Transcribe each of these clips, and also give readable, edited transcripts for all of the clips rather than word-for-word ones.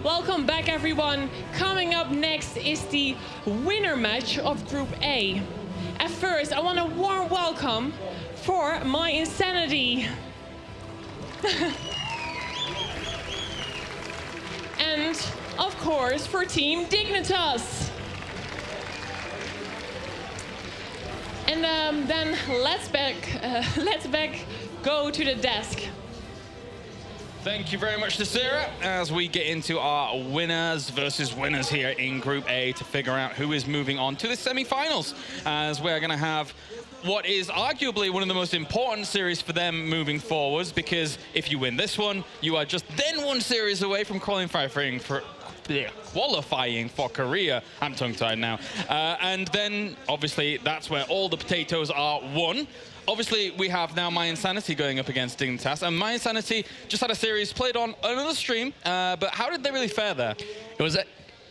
Welcome back, everyone. Coming up next is the winner match of Group A. At first, I want a warm welcome for mYi. And, of course, for Team Dignitas. And then let's go to the desk. Thank you very much to Sarah as we get into our winners versus winners here in Group A to figure out who is moving on to the semi-finals, as we're going to have what is arguably one of the most important series for them moving forwards, because if you win this one, you are just then one series away from qualifying for Korea. I'm tongue-tied now. And then, obviously, that's where all the potatoes are won. Obviously, we have now mYi going up against Dignitas, and mYi just had a series played on another stream, but how did they really fare there?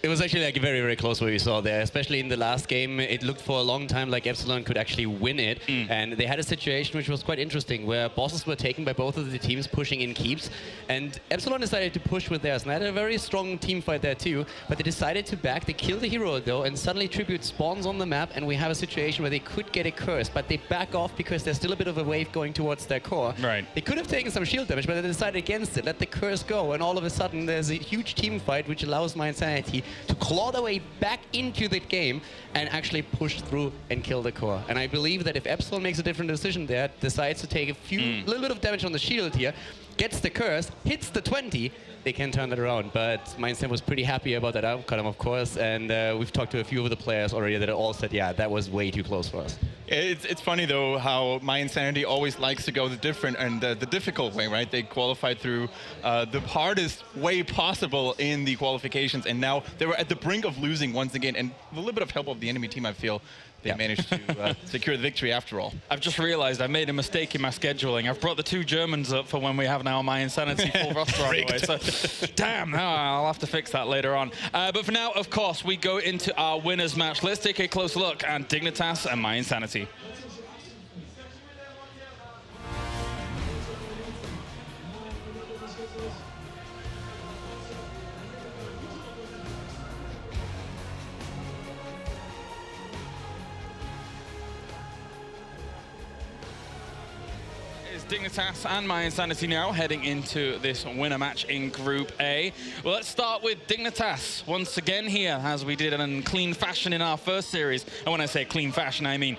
It was actually like very, very close what we saw there, especially in the last game. It looked for a long time like Epsilon could actually win it. And they had a situation which was quite interesting, where bosses were taken by both of the teams pushing in keeps. And Epsilon decided to push with theirs. And they had a very strong team fight there too. But they decided to back. They killed the hero though, and suddenly Tribute spawns on the map. And we have a situation where they could get a curse, but they back off because there's still a bit of a wave going towards their core. Right. They could have taken some shield damage, but they decided against it. Let the curse go. And all of a sudden, there's a huge team fight which allows mYi to claw their way back into the game and actually push through and kill the core. And I believe that if Epsilon makes a different decision there, decides to take a little bit of damage on the shield here, gets the curse, hits the 20, they can turn it around. But mYi was pretty happy about that outcome, of course, and we've talked to a few of the players already that all said, yeah, that was way too close for us. It's funny, though, how mYi always likes to go the different and the difficult way, right? They qualified through the hardest way possible in the qualifications, and now they were at the brink of losing once again. And with a little bit of help of the enemy team, I feel they managed to secure the victory after all. I've just realized I made a mistake in my scheduling. I've brought the two Germans up for when we have now mYi full roster on the way. So, damn, I'll have to fix that later on. But for now, of course, we go into our winners match. Let's take a close look at Dignitas and mYi. Dignitas and mYi now heading into this winner match in Group A. Well, let's start with Dignitas once again here, as we did in clean fashion in our first series. And when I say clean fashion, I mean,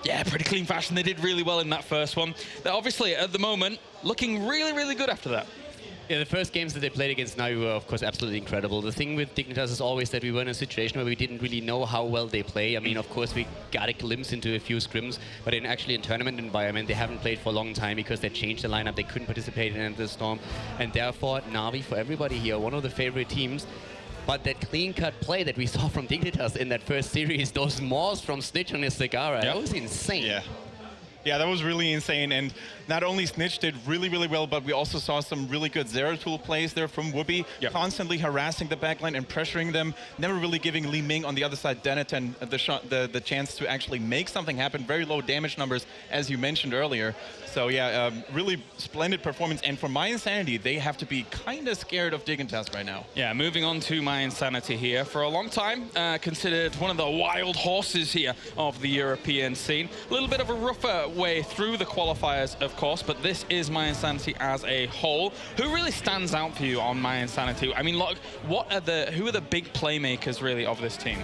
yeah, pretty clean fashion. They did really well in that first one. They're obviously, at the moment, looking really, really good after that. Yeah, the first games that they played against Navi were, of course, absolutely incredible. The thing with Dignitas is always that we were in a situation where we didn't really know how well they play. I mean, of course, we got a glimpse into a few scrims, but actually in tournament environment, they haven't played for a long time because they changed the lineup. They couldn't participate in the Storm. And therefore, Navi, for everybody here, one of the favorite teams. But that clean-cut play that we saw from Dignitas in that first series, those Maws from Snitch on his Sagara, that was insane. Yeah. Yeah, that was really insane, and not only Snitch did really, really well, but we also saw some really good Zeratul plays there from Whoopi, constantly harassing the backline and pressuring them, never really giving Li Ming on the other side, Denatan, the chance to actually make something happen. Very low damage numbers, as you mentioned earlier. So yeah, really splendid performance, and for mYi, they have to be kind of scared of Dignitas right now. Yeah, moving on to mYi here. For a long time, considered one of the wild horses here of the European scene. A little bit of a rougher way through the qualifiers, of course, but this is mYi as a whole. Who really stands out for you on mYi? I mean, look, who are the big playmakers really of this team?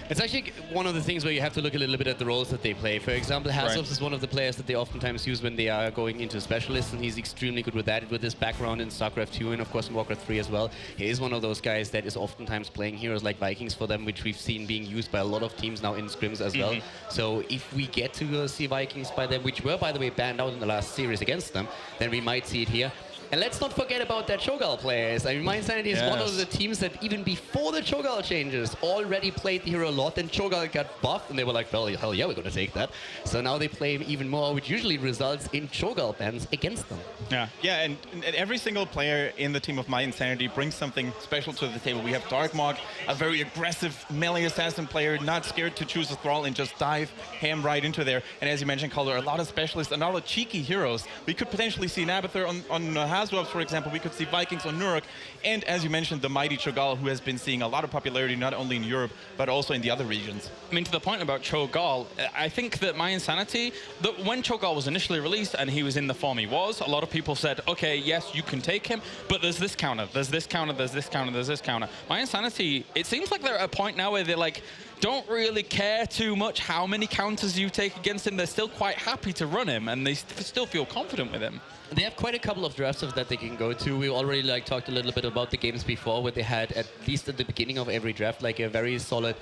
It's actually one of the things where you have to look a little bit at the roles that they play. For example, Hasselhoff is one of the players that they oftentimes use when they are going into specialists, and he's extremely good with that, with his background in StarCraft 2 and of course in Warcraft 3 as well. He is one of those guys that is oftentimes playing heroes like Vikings for them, which we've seen being used by a lot of teams now in scrims as well. So if we get to see Vikings by them, which were by the way banned out in the last series against them, then we might see it here. And let's not forget about that Cho'Gall players. I mean, mYi is one of the teams that even before the Cho'Gall changes already played the hero a lot, and Cho'Gall got buffed, and they were like, well, hell yeah, we're going to take that. So now they play him even more, which usually results in Cho'Gall bans against them. Yeah, and every single player in the team of mYi brings something special to the table. We have Darkmog, a very aggressive melee assassin player, not scared to choose a thrall and just dive ham right into there. And as you mentioned, Calder, a lot of specialists and a lot of cheeky heroes. We could potentially see an Abathur on Aswabs, for example, we could see Vikings on Nuruk, and as you mentioned, the mighty Cho'Gall, who has been seeing a lot of popularity not only in Europe, but also in the other regions. I mean, to the point about Cho'Gall, I think that mYinsanity, that when Cho'Gall was initially released and he was in the form he was, a lot of people said, okay, yes, you can take him, but there's this counter, there's this counter, there's this counter, there's this counter. mYinsanity, it seems like they're at a point now where they're like, don't really care too much how many counters you take against him. They're still quite happy to run him, and they still feel confident with him. They have quite a couple of drafts that they can go to. We already talked a little bit about the games before, where they had, at least at the beginning of every draft, like a very solid...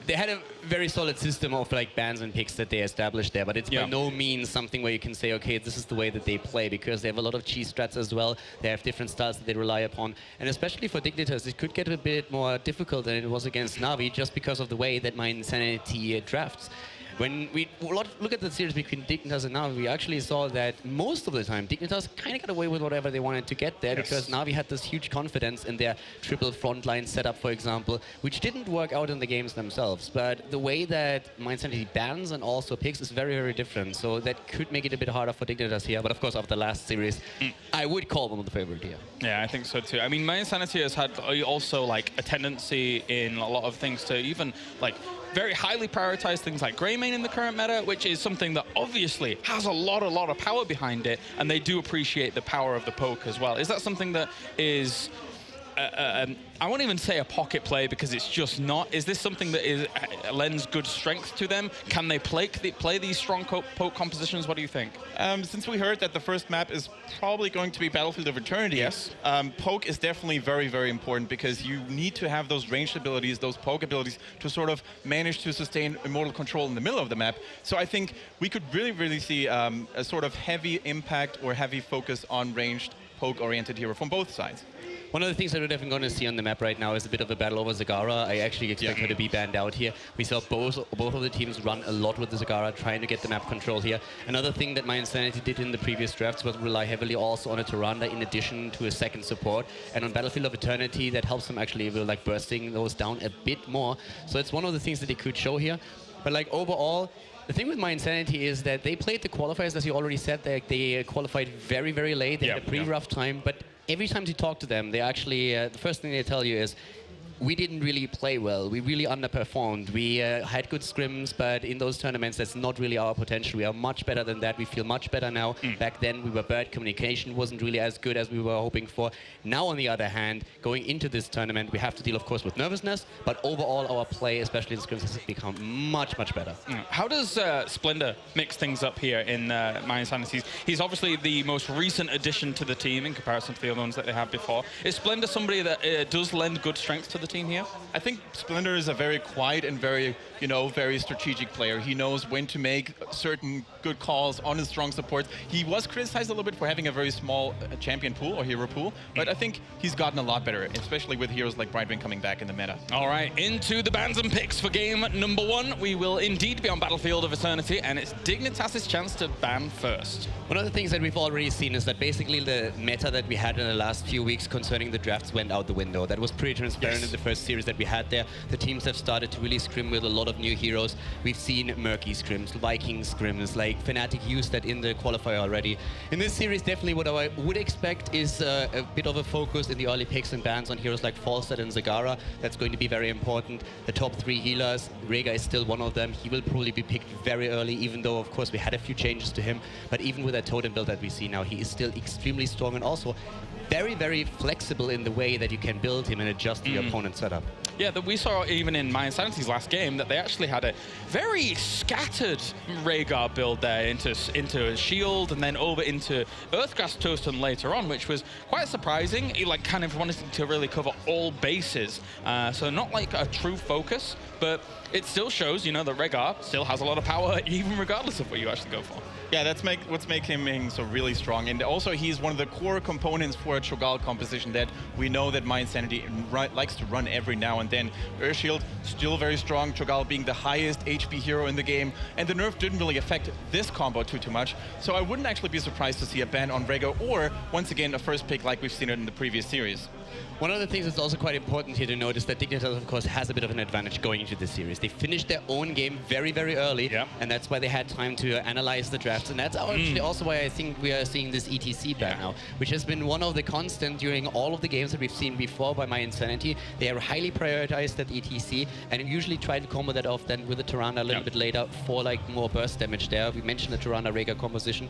They had a very solid system of like bans and picks that they established there, but it's by no means something where you can say, okay, this is the way that they play, because they have a lot of cheese strats as well. They have different styles that they rely upon, and especially for Dignitas, it could get a bit more difficult than it was against Na'Vi, just because of the way that mYinsanity drafts. When we look at the series between Dignitas and Na'Vi, we actually saw that most of the time Dignitas kind of got away with whatever they wanted to get there, because Na'Vi had this huge confidence in their triple frontline setup, for example, which didn't work out in the games themselves. But the way that mYinsanity bans and also picks is very, very different. So that could make it a bit harder for Dignitas here. But of course, after the last series, I would call them the favorite here. Yeah, I think so too. I mean, mYinsanity has had also like a tendency in a lot of things to even like very highly prioritize things like Greymane in the current meta, which is something that obviously has a lot of power behind it, and they do appreciate the power of the poke as well. Is that something that is, I won't even say a pocket play, because it's just not. Is this something that lends good strength to them? Can they play these strong poke compositions? What do you think? Since we heard that the first map is probably going to be Battlefield of Eternity, poke is definitely very, very important, because you need to have those ranged abilities, those poke abilities, to sort of manage to sustain immortal control in the middle of the map. So I think we could really, really see a sort of heavy impact or heavy focus on ranged poke-oriented hero from both sides. One of the things that we're definitely going to see on the map right now is a bit of a battle over Zagara. I actually expect her to be banned out here. We saw both of the teams run a lot with the Zagara, trying to get the map control here. Another thing that mYinsanity did in the previous drafts was rely heavily also on a Tyrande in addition to a second support. And on Battlefield of Eternity, that helps them actually with like bursting those down a bit more. So it's one of the things that they could show here. But like overall, the thing with mYinsanity is that they played the qualifiers, as you already said. They qualified very, very late. They had a pretty rough time, but every time you talk to them, they actually, the first thing they tell you is, we didn't really play well. We really underperformed. We had good scrims, but in those tournaments, that's not really our potential. We are much better than that. We feel much better now. Back then, we were bad. Communication wasn't really as good as we were hoping for. Now, on the other hand, going into this tournament, we have to deal, of course, with nervousness, but overall, our play, especially in scrims, has become much, much better. How does Splendor mix things up here in mYinsanity? He's obviously the most recent addition to the team in comparison to the other ones that they had before. Is Splendor somebody that does lend good strength to the team here? I think Splendor is a very quiet and very, very strategic player. He knows when to make certain good calls on his strong support. He was criticized a little bit for having a very small champion pool or hero pool, but I think he's gotten a lot better, especially with heroes like Brightwing coming back in the meta. All right, into the bans and picks for game number 1. We will indeed be on Battlefield of Eternity, and it's Dignitas' chance to ban first. One of the things that we've already seen is that basically the meta that we had in the last few weeks concerning the drafts went out the window. That was pretty transparent in the first series that we had there. The teams have started to really scrim with a lot of new heroes. We've seen Murky scrims, Viking scrims, like Fnatic used that in the qualifier already. In this series, definitely what I would expect is a bit of a focus in the early picks and bans on heroes like Falstad and Zagara. That's going to be very important. The top 3 healers, Rega is still one of them. He will probably be picked very early, even though, of course, we had a few changes to him. But even with that totem build that we see now, he is still extremely strong and also very, very flexible in the way that you can build him and adjust to your opponent's setup. Yeah, that we saw even in mYinsanity's last game that they actually had a very scattered Rhaegar build there into a shield and then over into Earthgrass Totem later on, which was quite surprising. He like kind of wanted to really cover all bases, so not like a true focus, but it still shows, that Rhaegar still has a lot of power even regardless of what you actually go for. Yeah, that's what's making him so really strong. And also, he's one of the core components for a Cho'Gall composition that we know that mYinsanity likes to run every now and then. Urshield, still very strong. Cho'Gall being the highest HP hero in the game. And the nerf didn't really affect this combo too much. So I wouldn't actually be surprised to see a ban on Rhaegar or, once again, a first pick like we've seen it in the previous series. One of the things that's also quite important here to note is that Dignitas, of course, has a bit of an advantage going into this series. They finished their own game very, very early, and that's why they had time to analyze the drafts. And that's actually also why I think we are seeing this ETC ban now, which has been one of the constant during all of the games that we've seen before by mYi. They are highly prioritized at ETC, and usually try to combo that off then with the Tyrande a little bit later for like more burst damage there. We mentioned the Tyrande Rhaegar composition.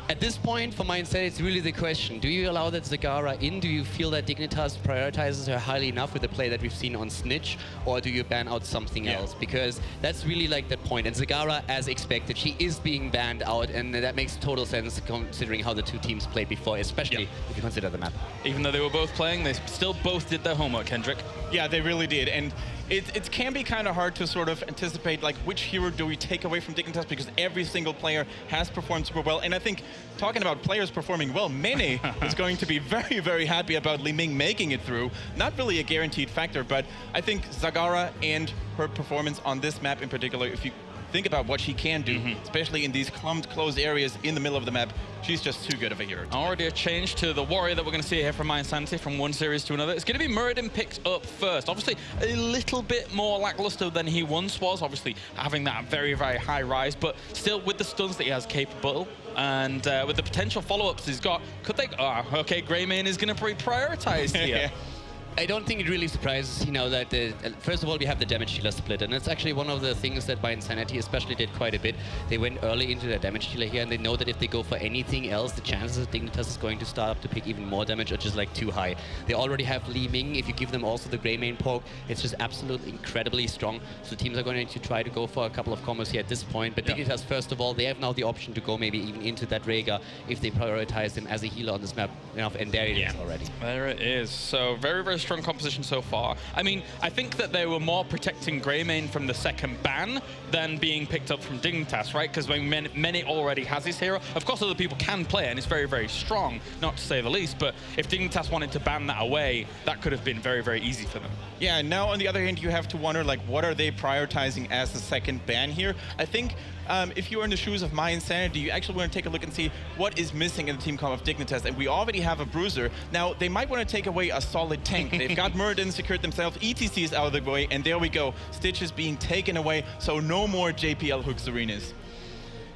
At this point, for mYi, it's really the question. Do you allow that Zagara in? Do you feel that Dignitas prioritizes her highly enough with the play that we've seen on Snitch? Or do you ban out something else? Because that's really like that point. And Zagara, as expected, she is being banned out. And that makes total sense considering how the two teams played before, especially if you consider the map. Even though they were both playing, they still both did their homework, Kendrick. Yeah, they really did. And it can be kind of hard to sort of anticipate like which hero do we take away from Dignitas, because every single player has performed super well. And I think talking about players performing well, Mene is going to be very, very happy about Li Ming making it through. Not really a guaranteed factor, but I think Zagara and her performance on this map in particular, if you think about what she can do, especially in these clumped, closed areas in the middle of the map, she's just too good of a hero. Already a change to the warrior that we're going to see here from mYi from one series to another. It's going to be Muradin picked up first. Obviously, a little bit more lackluster than he once was. Obviously, having that very, very high rise, but still with the stuns that he has capable. And with the potential follow-ups he's got, could they... okay, Greymane is going to be prioritized here. I don't think it really surprises, that first of all, we have the damage dealer split, and it's actually one of the things that mYi especially did quite a bit. They went early into their damage dealer here, and they know that if they go for anything else, the chances that Dignitas is going to start up to pick even more damage are just like too high. They already have Li Ming. If you give them also the Greymane poke, it's just absolutely incredibly strong. So teams are going to try to go for a couple of combos here at this point. But Dignitas, first of all, they have now the option to go maybe even into that Rhaegar if they prioritize him as a healer on this map enough, and there it is already. There it is. So very, very strong composition so far. I mean, I think that they were more protecting Greymane from the second ban than being picked up from Dignitas, right? Because Mene already has his hero. Of course, other people can play, and it's very, very strong, not to say the least. But if Dignitas wanted to ban that away, that could have been very, very easy for them. Yeah, now on the other hand, you have to wonder, like, what are they prioritizing as the second ban here? I think if you're in the shoes of mYi, you actually want to take a look and see what is missing in the team comp of Dignitas. And we already have a bruiser. Now, they might want to take away a solid tank. They've got Muradin secured themselves. ETC is out of the way. And there we go. Stitch is being taken away. So no more JPL Hooks Arenas.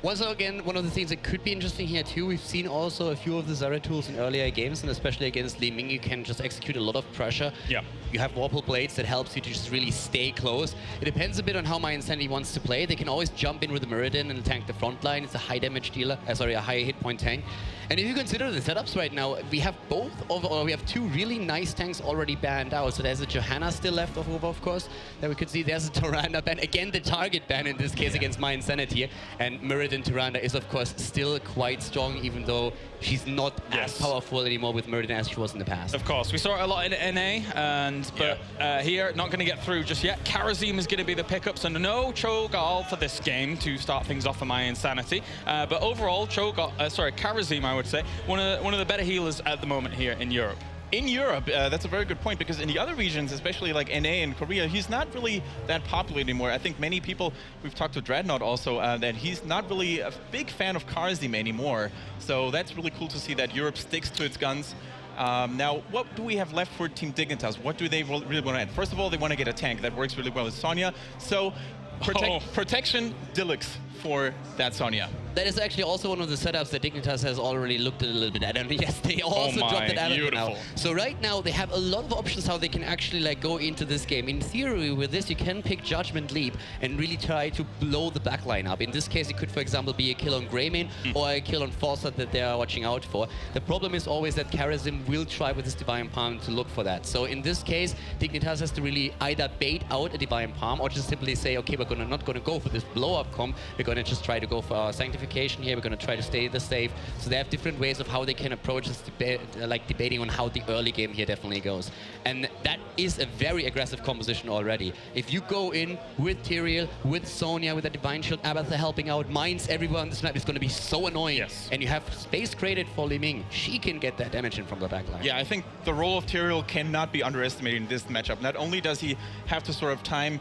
Also, again, one of the things that could be interesting here too, we've seen also a few of the Zarya tools in earlier games, and especially against Li Ming, you can just execute a lot of pressure. Yeah. You have Warple Blades that helps you to just really stay close. It depends a bit on how mYi wants to play. They can always jump in with the Muradin and tank the front line. It's a high damage dealer, a high hit point tank. And if you consider the setups right now, we have we have two really nice tanks already banned out. So there's a Johanna still left over, of course, that we could see. There's a Tyrande ban, again the target ban in this case against mYi. And Muradin Tyrande is, of course, still quite strong, even though she's not as powerful anymore with Muradin as she was in the past. Of course, we saw it a lot in NA, but here, not going to get through just yet. Karazim is going to be the pickup, so no Cho'Gall for this game to start things off for mYi. But overall, Karazim, I would say, one of the better healers at the moment here in Europe. In Europe, that's a very good point, because in the other regions, especially like NA and Korea, he's not really that popular anymore. I think many people, we've talked to Dreadnought also, that he's not really a big fan of Karazim anymore. So that's really cool to see that Europe sticks to its guns. Now, what do we have left for Team Dignitas? What do they really want to add? First of all, they want to get a tank. That works really well with Sonya. So protection deluxe for that Sonya. That is actually also one of the setups that Dignitas has already looked at a little bit at. And yes, they also dropped it out of it now. So right now, they have a lot of options how they can actually like go into this game. In theory, with this, you can pick Judgment Leap and really try to blow the backline up. In this case, it could, for example, be a kill on Greymane or a kill on Forza that they are watching out for. The problem is always that Karazim will try with his Divine Palm to look for that. So in this case, Dignitas has to really either bait out a Divine Palm or just simply say, okay, we're not going to go for this blow-up comp. We're going to just try to go for our Sanctification here. We're going to try to stay the safe. So they have different ways of how they can approach this debate, debating on how the early game here definitely goes. And that is a very aggressive composition already. If you go in with Tyrael, with Sonya, with a Divine Shield, Abathur helping out, mines everywhere on this map is going to be so annoying. Yes. And you have space created for Li Ming. She can get that damage in from the backline. Yeah, I think the role of Tyrael cannot be underestimated in this matchup. Not only does he have to sort of time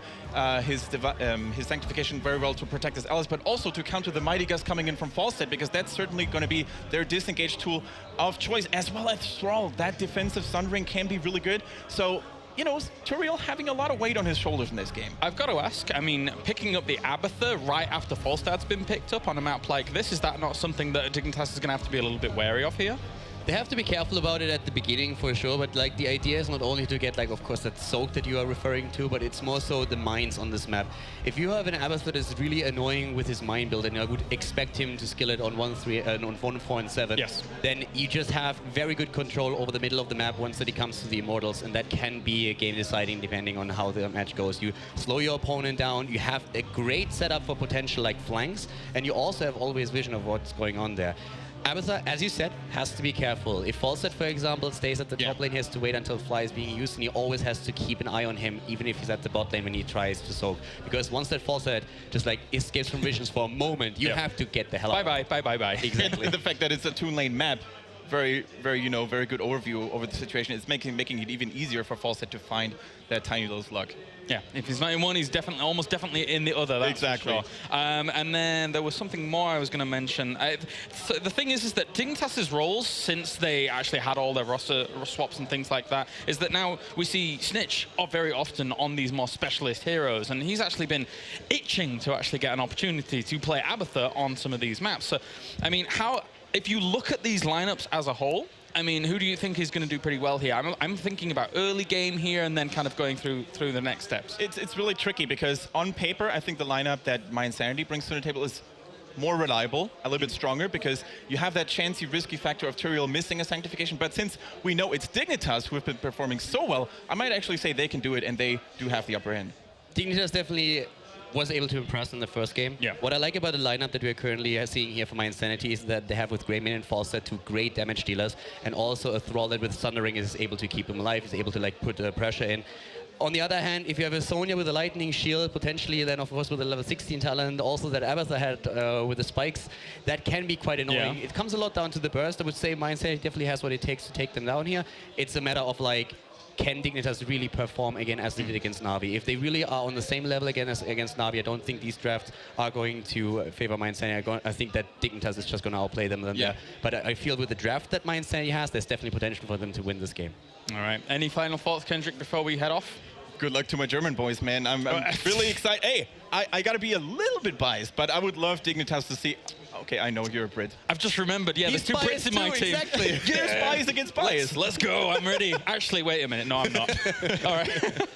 his Sanctification very well to protect his allies, but but also to counter the Mighty Gust coming in from Falstad, because that's certainly going to be their disengage tool of choice, as well as Thrall. That defensive Sundering can be really good. So, you know, Turiel having a lot of weight on his shoulders in this game. I've got to ask, I mean, picking up the Abathur right after Falstad's been picked up on a map like this, is that not something that Dignitas is going to have to be a little bit wary of here? They have to be careful about it at the beginning for sure, but like the idea is not only to get like, of course, that soak that you are referring to, but it's more so the mines on this map. If you have an Abathur that is really annoying with his mine build, and I would expect him to skill it on 1, 4, and 7, yes, then you just have very good control over the middle of the map once that it comes to the Immortals, and that can be a game deciding depending on how the match goes. You slow your opponent down, you have a great setup for potential like flanks, and you also have always vision of what's going on there. Abathur, as you said, has to be careful. If Falstad, for example, stays at the top lane, he has to wait until Fly is being used, and he always has to keep an eye on him, even if he's at the bot lane when he tries to soak. Because once that Falstad just like escapes from visions for a moment, you have to get the hell out. Bye-bye. Exactly. The fact that it's a 2-lane map, very, you know, very good overview over the situation. It's making it even easier for Falstad to find that tiny little slug. Yeah, if he's not in one, he's definitely, almost definitely in the other. That's exactly. For sure. And then there was something more I was going to mention. So the thing is that Dignitas' roles, since they actually had all their roster swaps and things like that, is that now we see Snitch very often on these more specialist heroes, and he's actually been itching to actually get an opportunity to play Abathur on some of these maps. So, I mean, if you look at these lineups as a whole, I mean, who do you think is going to do pretty well here? I'm thinking about early game here and then kind of going through the next steps. It's really tricky because on paper, I think the lineup that mYinsanity brings to the table is more reliable, a little bit stronger, because you have that chancy, risky factor of Turiel missing a Sanctification. But since we know it's Dignitas who have been performing so well, I might actually say they can do it, and they do have the upper hand. Dignitas definitely was able to impress in the first game. Yeah. What I like about the lineup that we're currently seeing here for mYinsanity is that they have with Greymane and Falstad two great damage dealers, and also a Thrall that with Sundering is able to keep him alive, is able to like put pressure in. On the other hand, if you have a Sonya with a lightning shield, potentially then of course with a level 16 talent, also that Abathur had with the spikes, that can be quite annoying. Yeah. It comes a lot down to the burst. I would say mYinsanity definitely has what it takes to take them down here. It's a matter of like, can Dignitas really perform again as they did against Na'Vi? If they really are on the same level again as against Na'Vi, I don't think these drafts are going to favor mYinsanity. I think that Dignitas is just going to outplay them. But I feel with the draft that mYinsanity has, there's definitely potential for them to win this game. All right. Any final thoughts, Kendrick, before we head off? Good luck to my German boys, man. I'm really excited. Hey, I got to be a little bit biased, but I would love Dignitas to see. Okay, I know you're a Brit. I've just remembered, there's two Brits in my team. Exactly. You're bias against bias. Let's go, I'm ready. Actually, wait a minute. No, I'm not. All right.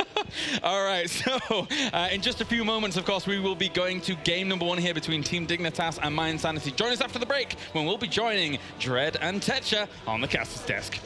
All right, so in just a few moments, of course, we will be going to game number 1 here between Team Dignitas and mYinsanity. Join us after the break when we'll be joining Dread and Tetcha on the caster's desk.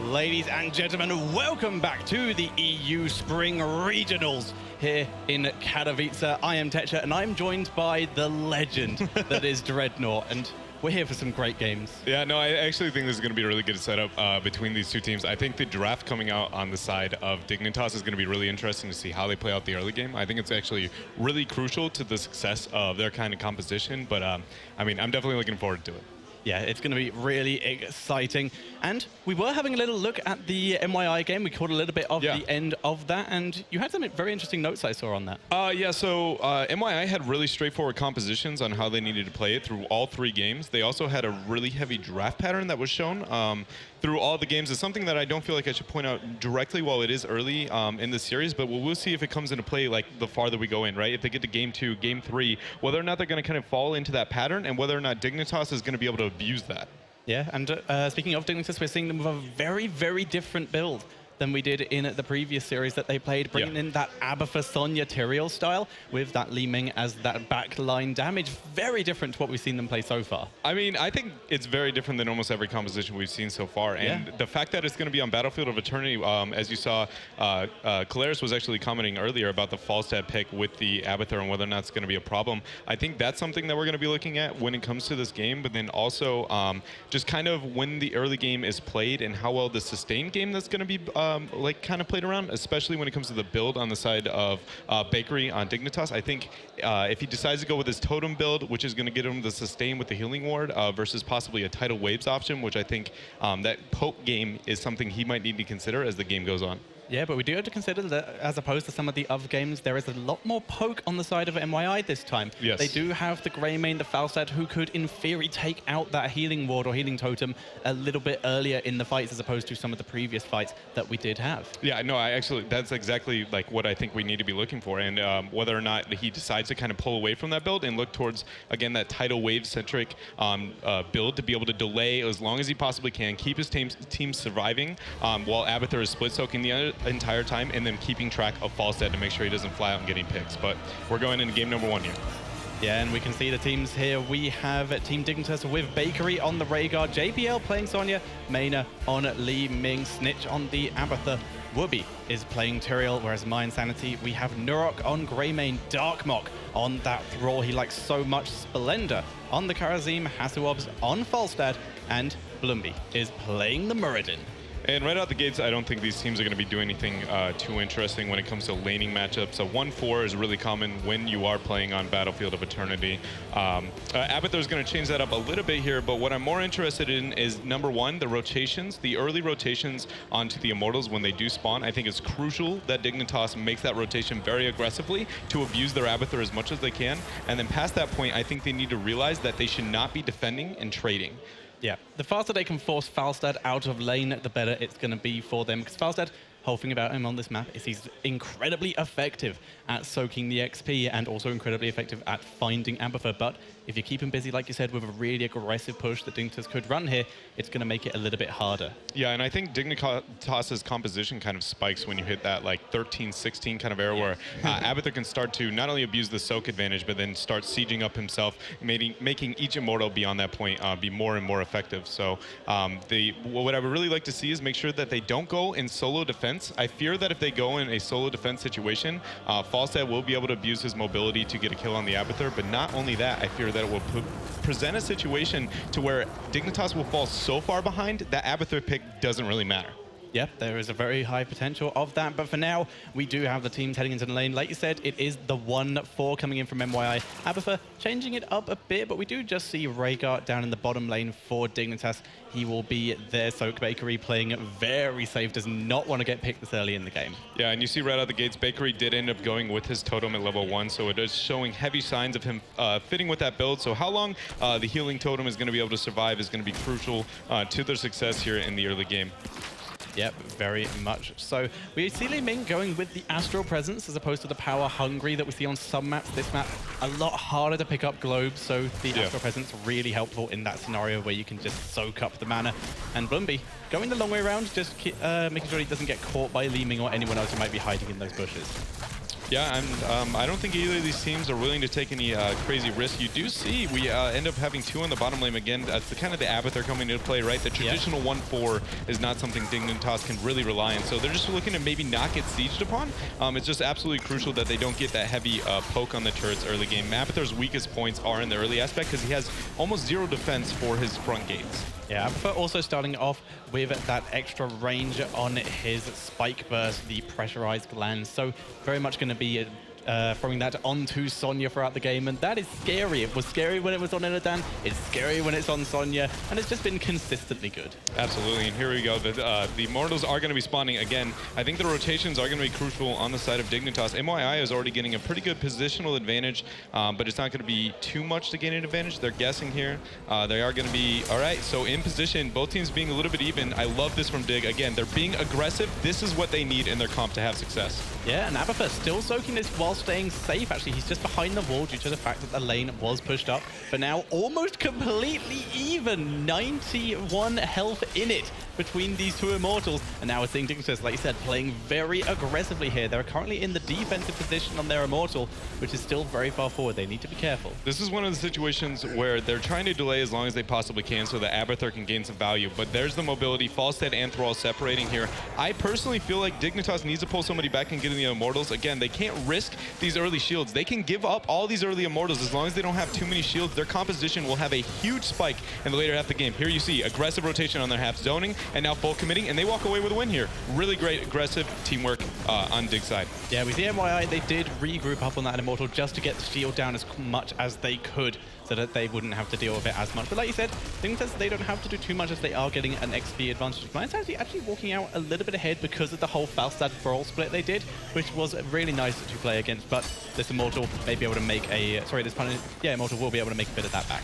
Ladies and gentlemen, welcome back to the EU Spring Regionals here in Katowice. I am Tetra, and I'm joined by the legend that is Dreadnought, and we're here for some great games. Yeah, no, I actually think this is going to be a really good setup between these two teams. I think the draft coming out on the side of Dignitas is going to be really interesting to see how they play out the early game. I think it's actually really crucial to the success of their kind of composition, but I mean, I'm definitely looking forward to it. Yeah, it's going to be really exciting. And we were having a little look at the mYi game. We caught a little bit of the end of that, and you had some very interesting notes I saw on that. Yeah, so mYi had really straightforward compositions on how they needed to play it through all 3 games. They also had a really heavy draft pattern that was shown through all the games. It's something that I don't feel like I should point out directly while it is early in the series, but we'll see if it comes into play like the farther we go in, right? If they get to game 2, game 3, whether or not they're going to kind of fall into that pattern and whether or not Dignitas is going to be able to abuse that. Yeah, and speaking of Dignitas, we're seeing them with a very, very different build than we did in the previous series that they played, bringing in that Abathur Sonya Tyrael style with that Li Ming as that backline damage. Very different to what we've seen them play so far. I mean, I think it's very different than almost every composition we've seen so far. And the fact that it's going to be on Battlefield of Eternity, as you saw, Kalaris was actually commenting earlier about the Falstad pick with the Abathur and whether or not it's going to be a problem. I think that's something that we're going to be looking at when it comes to this game, but then also just kind of when the early game is played and how well the sustained game that's going to be like kind of played around, especially when it comes to the build on the side of Bakery on Dignitas. I think if he decides to go with his totem build, which is going to get him the sustain with the healing ward versus possibly a tidal waves option, which I think that poke game is something he might need to consider as the game goes on. Yeah, but we do have to consider that as opposed to some of the other games, there is a lot more poke on the side of mYi this time. Yes. They do have the Greymane, the Falstad, who could, in theory, take out that healing ward or healing totem a little bit earlier in the fights as opposed to some of the previous fights that we did have. Yeah, no, that's exactly like what I think we need to be looking for. And whether or not he decides to kind of pull away from that build and look towards, again, that tidal wave-centric build to be able to delay as long as he possibly can, keep his team surviving while Abathur is split-soaking the entire time, and then keeping track of Falstad to make sure he doesn't fly out and getting picks. But we're going into game number 1 here. Yeah, and we can see the teams here. We have Team Dignitas with Bakery on the Rhaegar, JBL playing Sonya, Maina on Li Ming, Snitch on the Abathur, Wooby is playing Tyrael, whereas mYinsanity, we have Nurok on Greymane, Darkmock on that Thrall he likes so much, Splendor on the Karazim, Hasuobs on Falstad, and Blumby is playing the Muradin. And right out the gates, I don't think these teams are going to be doing anything too interesting when it comes to laning matchups. A 1-4 is really common when you are playing on Battlefield of Eternity. Abathur is going to change that up a little bit here, but what I'm more interested in is, number 1, the rotations. The early rotations onto the Immortals when they do spawn. I think it's crucial that Dignitas makes that rotation very aggressively to abuse their Abathur as much as they can. And then past that point, I think they need to realize that they should not be defending and trading. Yeah, the faster they can force Falstad out of lane, the better it's going to be for them. Because Falstad, whole thing about him on this map is he's incredibly effective at soaking the XP and also incredibly effective at finding Abathur. But if you keep him busy, like you said, with a really aggressive push that Dignitas could run here, it's going to make it a little bit harder. Yeah, and I think Dignitas's composition kind of spikes when you hit that like 13-16 kind of era where Abathur can start to not only abuse the soak advantage, but then start sieging up himself, making each Immortal beyond that point be more and more effective. So what I would really like to see is make sure that they don't go in solo defense. I fear that if they go in a solo defense situation, Falstad will be able to abuse his mobility to get a kill on the Abathur, but not only that, I fear that it will present a situation to where Dignitas will fall so far behind that Abathur pick doesn't really matter. Yeah, there is a very high potential of that, but for now, we do have the teams heading into the lane. Like you said, it is the 1-4 coming in from mYi. Abathur changing it up a bit, but we do just see Rhaegar down in the bottom lane for Dignitas. He will be there, so Bakery playing very safe, does not want to get picked this early in the game. Yeah, and you see right out the gates, Bakery did end up going with his totem at level 1, so it is showing heavy signs of him fitting with that build. So how long the healing totem is going to be able to survive is going to be crucial to their success here in the early game. Yep, very much so. We see Li Ming going with the Astral Presence as opposed to the Power Hungry that we see on some maps. This map, a lot harder to pick up globes, so the Astral Presence really helpful in that scenario where you can just soak up the mana. And Blumby going the long way around, just making sure he doesn't get caught by Li Ming or anyone else who might be hiding in those bushes. Yeah, and I don't think either of these teams are willing to take any crazy risks. You do see we end up having 2 on the bottom lane again. That's the kind of the Abathur coming into play, right? The traditional 1-4 is not something Dignitas can really rely on. So they're just looking to maybe not get sieged upon. It's just absolutely crucial that they don't get that heavy poke on the turrets early game. Abathur's weakest points are in the early aspect because he has almost 0 defense for his front gates. Yeah, Abathur also starting off with that extra range on his spike burst, the pressurized glands. So very much going to be throwing that onto Sonya throughout the game, and that is scary. It was scary when it was on Illidan, it's scary when it's on Sonya, and it's just been consistently good. Absolutely, and here we go. The Immortals are going to be spawning again. I think the rotations are going to be crucial on the side of Dignitas. mYi is already getting a pretty good positional advantage, but it's not going to be too much to gain an advantage. They're guessing here. They are going to be, all right, so in position, both teams being a little bit even. I love this from Dig. Again, they're being aggressive. This is what they need in their comp to have success. Yeah, and Abathur still soaking this while staying safe. Actually, he's just behind the wall due to the fact that the lane was pushed up. But now almost completely even. 91 health in it between these 2 Immortals. And now we're seeing Dignitas, like you said, playing very aggressively here. They're currently in the defensive position on their Immortal, which is still very far forward. They need to be careful. This is one of the situations where they're trying to delay as long as they possibly can so that Abathur can gain some value. But there's the mobility. Falstad and Thrall separating here. I personally feel like Dignitas needs to pull somebody back and get in the Immortals. Again, they can't risk these early shields. They can give up all these early Immortals as long as they don't have too many shields. Their composition will have a huge spike in the later half of the game. Here you see aggressive rotation on their half, zoning, and now full committing, and they walk away with a win here. Really great aggressive teamwork on Dig's side. Yeah, with the mYi, they did regroup up on that Immortal just to get the shield down as much as they could so that they wouldn't have to deal with it as much. But like you said, Dignitas, they don't have to do too much as they are getting an XP advantage. Mine's actually walking out a little bit ahead because of the whole Falstad Thrall split they did, which was really nice to play against. But this Immortal may be able to make a... Sorry, this Punisher... Yeah, Immortal will be able to make a bit of that back.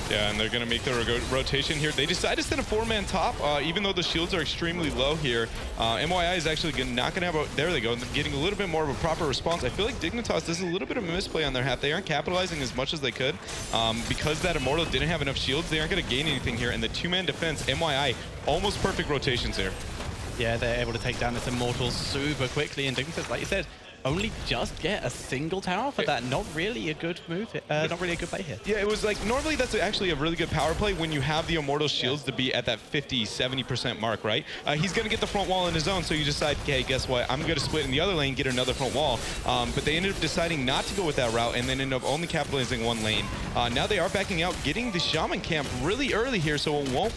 Yeah, and they're going to make the rotation here. They decide to send a 4-man top, even though the shields are extremely low here. mYi is actually not going to have a... There they go, getting a little bit more of a proper response. I feel like Dignitas, this is a little bit of a misplay on their half. They aren't capitalizing as much as they could. Because that Immortal didn't have enough shields, they aren't going to gain anything here. And the 2-man defense, mYi, almost perfect rotations here. Yeah, they're able to take down this Immortal super quickly. And Dignitas, like you said, only just get a single tower for that. Not really a good move. Not really a good play here. Yeah, it was like, normally that's actually a really good power play when you have the Immortal shields to be at that 50, 70% mark, right? He's going to get the front wall in his own, so you decide, okay, guess what? I'm going to split in the other lane, get another front wall. But they ended up deciding not to go with that route and then ended up only capitalizing one lane. Now they are backing out, getting the Shaman camp really early here, so it won't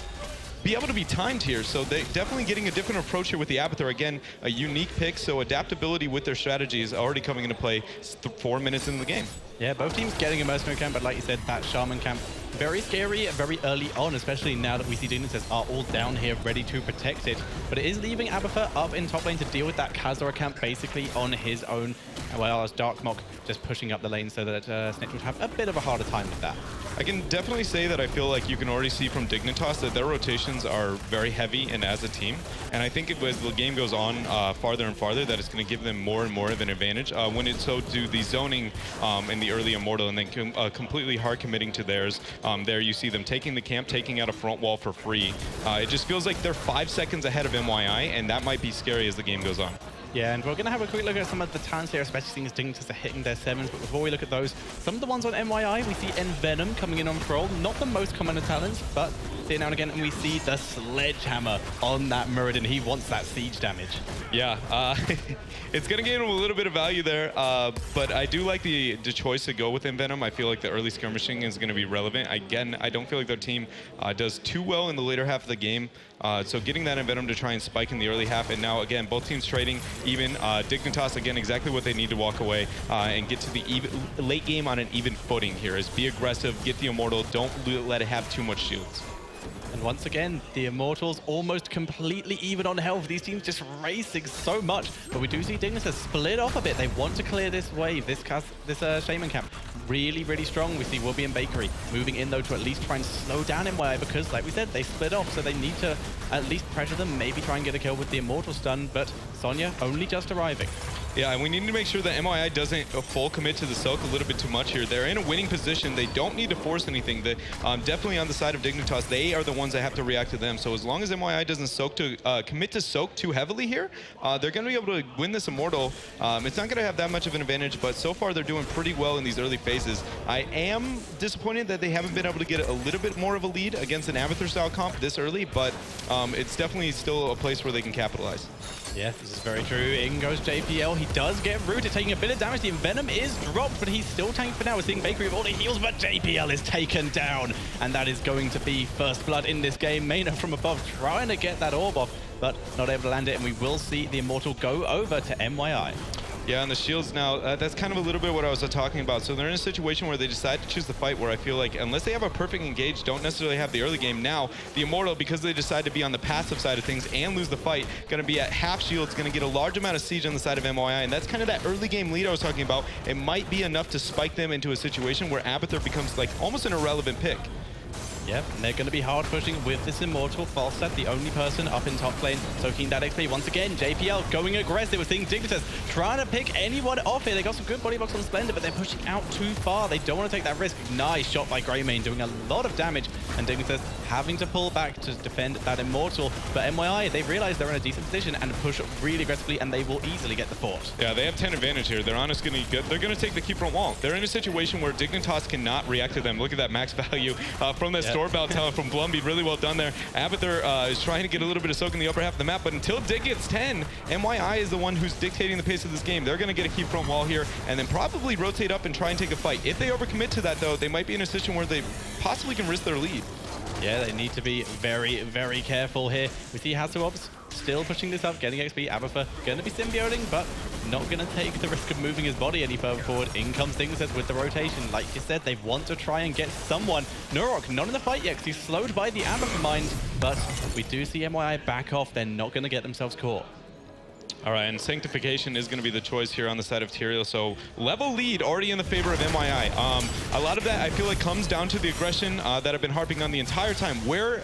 be able to be timed here. So they definitely getting a different approach here with the Abathur. Again, a unique pick, so adaptability with their strategy is already coming into play 4 minutes into the game. Yeah, both teams getting a mercenary camp, but like you said, that Shaman camp, very scary, very early on, especially now that we see Dignitas are all down here ready to protect it. But it is leaving Abathur up in top lane to deal with that Khazora camp basically on his own, well as Darkmock just pushing up the lane so that Snitch would have a bit of a harder time with that. I can definitely say that I feel like you can already see from Dignitas that their rotations are very heavy and as a team. And I think as the game goes on farther and farther, that it's going to give them more and more of an advantage. When it so do the zoning in the early Immortal and then completely hard committing to theirs. There you see them taking the camp, taking out a front wall for free. It just feels like they're 5 seconds ahead of mYi, and that might be scary as the game goes on. Yeah, and we're going to have a quick look at some of the talents here, especially since Dignitas are hitting their 7s. But before we look at those, some of the ones on mYi, we see Envenom coming in on Thrall. Not the most common of talents, but see it now and again, and we see the Sledgehammer on that Muradin. He wants that siege damage. Yeah, it's going to gain him a little bit of value there, but I do like the choice to go with Envenom. I feel like the early skirmishing is going to be relevant. Again, I don't feel like their team does too well in the later half of the game. So getting that Envenom to try and spike in the early half, and now again, both teams trading even. Dignitas, again, exactly what they need to walk away and get to the late game on an even footing here is be aggressive, get the Immortal, don't let it have too much shields. And once again, the Immortals almost completely even on health. These teams just racing so much. But we do see Dignitas split off a bit. They want to clear this wave, this Shaman camp. Really, really strong. We see Wubby and Bakery moving in, though, to at least try and slow down mYi because, like we said, they split off. So they need to at least pressure them, maybe try and get a kill with the Immortal stun. But Sonya only just arriving. Yeah, and we need to make sure that mYi doesn't full commit to the soak a little bit too much here. They're in a winning position. They don't need to force anything. Definitely on the side of Dignitas, they are the ones that have to react to them. So as long as mYi doesn't commit to soak too heavily here, they're going to be able to win this Immortal. It's not going to have that much of an advantage, but so far they're doing pretty well in these early phases. I am disappointed that they haven't been able to get a little bit more of a lead against an Abathur-style comp this early, but it's definitely still a place where they can capitalize. Yeah, this is very true. In goes JPL. He does get rooted, taking a bit of damage. The Envenom is dropped, but he's still tanking for now. We're seeing Bakery with all the heals, but JPL is taken down. And that is going to be first blood in this game. mYi from above trying to get that orb off, but not able to land it. And we will see the Immortal go over to mYi. Yeah, and the shields now, that's kind of a little bit what I was talking about. So they're in a situation where they decide to choose the fight where I feel like unless they have a perfect engage, don't necessarily have the early game. Now, the Immortal, because they decide to be on the passive side of things and lose the fight, going to be at half shields, going to get a large amount of siege on the side of mYi, and that's kind of that early game lead I was talking about. It might be enough to spike them into a situation where Abathur becomes like almost an irrelevant pick. Yep, and they're going to be hard pushing with this Immortal. Falstad, the only person up in top lane, soaking that XP. Once again, JPL going aggressive. We're seeing Dignitas trying to pick anyone off here. They got some good body blocks on Splendor, but they're pushing out too far. They don't want to take that risk. Nice shot by Greymane, doing a lot of damage, and Dignitas having to pull back to defend that Immortal. But mYi, they've realized they're in a decent position and push really aggressively, and they will easily get the fort. Yeah, they have 10 advantage here. They're honestly going to get, they're going to take the keep front wall. They're in a situation where Dignitas cannot react to them. Look at that max value from that Stormbound talent from Blumby, really well done there. Abathur is trying to get a little bit of soak in the upper half of the map, but until Dig gets 10, mYi is the one who's dictating the pace of this game. They're going to get a keep front wall here and then probably rotate up and try and take a fight. If they overcommit to that, though, they might be in a situation where they possibly can risk their lead. Yeah, they need to be very, very careful here. We see HotS still pushing this up, getting XP. Abathur going to be symbioting, but not going to take the risk of moving his body any further forward. In comes Dignitas with the rotation. Like you said, they want to try and get someone. Nurok not in the fight yet because he's slowed by the Abathur mind, but we do see mYi back off. They're not going to get themselves caught. All right, and Sanctification is going to be the choice here on the side of Tyrael. So level lead already in the favor of mYi. A lot of that I feel like comes down to the aggression that I've been harping on the entire time. Where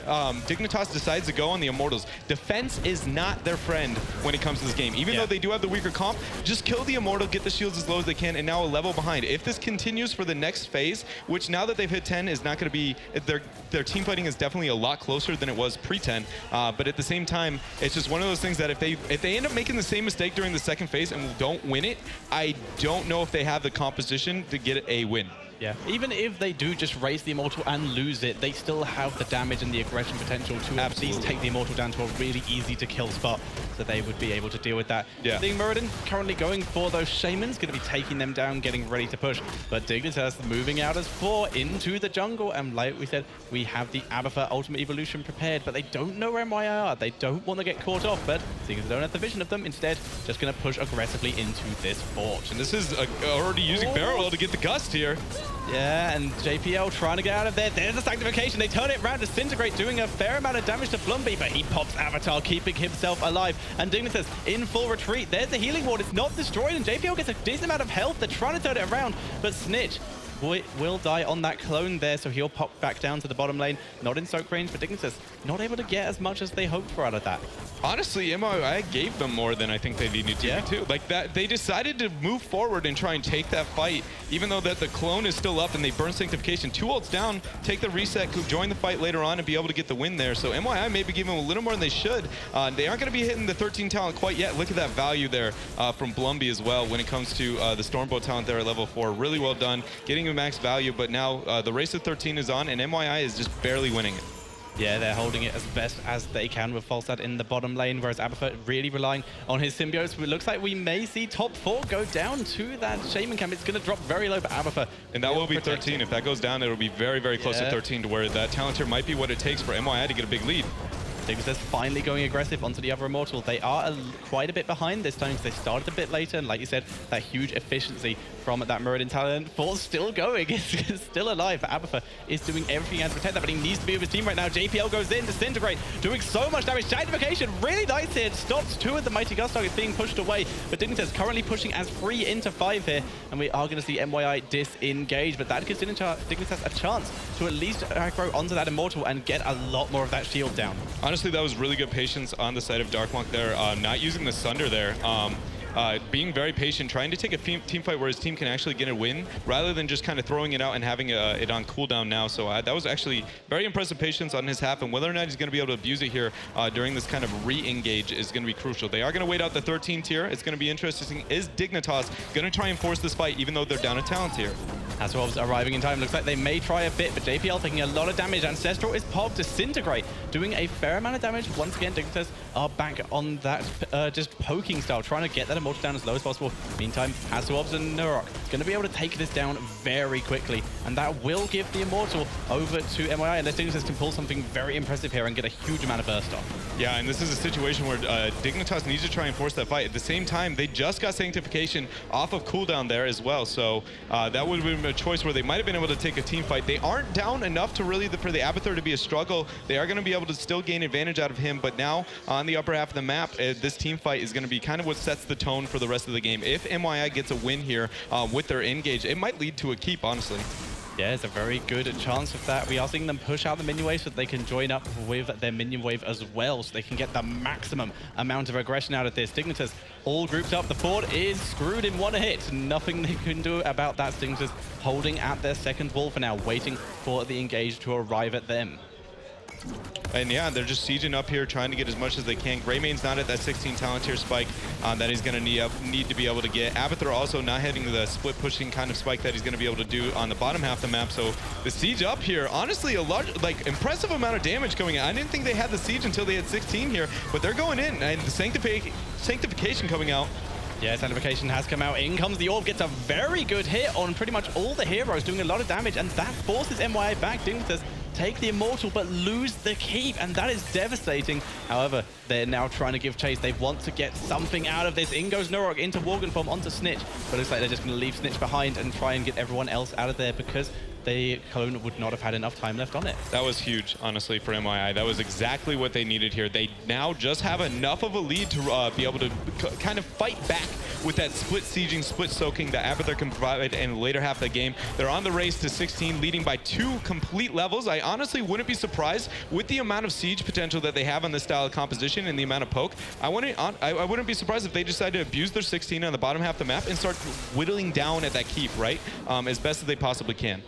Dignitas decides to go on the Immortals. Defense is not their friend when it comes to this game. Even though they do have the weaker comp, just kill the Immortal, get the shields as low as they can, and now a level behind. If this continues for the next phase, which now that they've hit 10 is not going to be, their team fighting is definitely a lot closer than it was pre-10. But at the same time, it's just one of those things that if they end up making the same mistake during the second phase and don't win it, I don't know if they have the composition to get a win. Yeah, even if they do just raise the Immortal and lose it, they still have the damage and the aggression potential to at least take the Immortal down to a really easy to kill spot, so they would be able to deal with that. Yeah. I think Muradin currently going for those Shamans, going to be taking them down, getting ready to push. But Dignitas moving out as 4 into the jungle, and like we said, we have the Abathur Ultimate Evolution prepared, but they don't know where mYi are. They don't want to get caught off, but seeing as they don't have the vision of them, instead, just going to push aggressively into this fort. And this is already using Barrel to get the gust here. Yeah, and JPL trying to get out of there. There's the Sanctification. They turn it around. Disintegrate, doing a fair amount of damage to Blumby, but he pops Avatar, keeping himself alive. And Dignitas in full retreat. There's the healing ward. It's not destroyed, and JPL gets a decent amount of health. They're trying to turn it around, but Snitch will die on that clone there, so he'll pop back down to the bottom lane. Not in soak range, but Dignitas not able to get as much as they hoped for out of that. Honestly, mYi gave them more than I think they needed to too. Like that, they decided to move forward and try and take that fight, even though that the clone is still up and they burn Sanctification. 2 ults down, take the reset, join the fight later on and be able to get the win there. So mYi maybe give them a little more than they should. They aren't going to be hitting the 13 talent quite yet. Look at that value there from Blumby as well when it comes to the Stormbow talent there at level 4. Really well done, getting a max value, but now the race of 13 is on and mYi is just barely winning it. Yeah, they're holding it as best as they can with Falstad in the bottom lane, whereas Abathur really relying on his symbiotes. It looks like we may see top 4 go down to that Shaman camp. It's going to drop very low for Abathur. And that will be 13. If that goes down, it'll be very, very close to 13 to where that talent here might be what it takes for mYi to get a big lead. Dignitas finally going aggressive onto the other Immortal. They are quite a bit behind this time because they started a bit later, and like you said, that huge efficiency from that Muradin talent. For's still going, it's still alive. Abathur is doing everything he has to protect that, but he needs to be with his team right now. JPL goes in, Disintegrate, doing so much damage. Sanctification, really nice here. It stops 2 of the Mighty Gust targets being pushed away, but Dignitas currently pushing as 3 into 5 here, and we are going to see mYi disengage, but that gives Dignitas a chance to at least aggro onto that Immortal and get a lot more of that shield down. Honestly, that was really good patience on the side of Dark Monk there, not using the Sunder there. being very patient, trying to take a team fight where his team can actually get a win, rather than just kind of throwing it out and having it on cooldown now. So that was actually very impressive patience on his half, and whether or not he's going to be able to abuse it here during this kind of re-engage is going to be crucial. They are going to wait out the 13 tier. It's going to be interesting. Is Dignitas going to try and force this fight, even though they're down a talent tier? HotS arriving in time. Looks like they may try a bit, but JPL taking a lot of damage. Ancestral is popped. Disintegrate doing a fair amount of damage. Once again, Dignitas are back on that just poking style, trying to get that Immortal down as low as possible. Meantime, HotS and Nurok going to be able to take this down very quickly, and that will give the Immortal over to mYi, unless Dignitas can pull something very impressive here and get a huge amount of burst off. Yeah, and this is a situation where Dignitas needs to try and force that fight. At the same time, they just got Sanctification off of cooldown there as well, so that would have been a choice where they might have been able to take a team fight. They aren't down enough to really for the Abathur to be a struggle. They are going to be able to still gain advantage out of him, but now on the upper half of the map, this team fight is going to be kind of what sets the tone for the rest of the game. If mYi gets a win here with their engage, it might lead to a keep, honestly. Yeah, it's a very good chance of that. We are seeing them push out the minion wave so that they can join up with their minion wave as well, so they can get the maximum amount of aggression out of this. Dignitas all grouped up. The fort is screwed in one hit. Nothing they can do about that. Dignitas holding at their second wall for now, waiting for the engage to arrive at them. And yeah, they're just sieging up here, trying to get as much as they can. Greymane's not at that 16 talent tier spike that he's going to need to be able to get. Abathur also not having the split pushing kind of spike that he's going to be able to do on the bottom half of the map. So the siege up here, honestly, a large, impressive amount of damage going in. I didn't think they had the siege until they had 16 here, but they're going in, and the sanctification coming out. Yeah, Sanctification has come out. In comes the orb, gets a very good hit on pretty much all the heroes, doing a lot of damage, and that forces mYi back. Dignitas take the Immortal, but lose the keep, and that is devastating. However, they're now trying to give chase. They want to get something out of this. In goes Nurok into Worgen form onto Snitch, but it looks like they're just going to leave Snitch behind and try and get everyone else out of there, because the clone would not have had enough time left on it. That was huge, honestly, for mYi. That was exactly what they needed here. They now just have enough of a lead to be able to kind of fight back with that split sieging, split soaking that Abathur can provide in the later half of the game. They're on the race to 16, leading by 2 complete levels. I honestly wouldn't be surprised with the amount of siege potential that they have on this style of composition and the amount of poke. I wouldn't be surprised if they decide to abuse their 16 on the bottom half of the map and start whittling down at that keep, right? As best as they possibly can.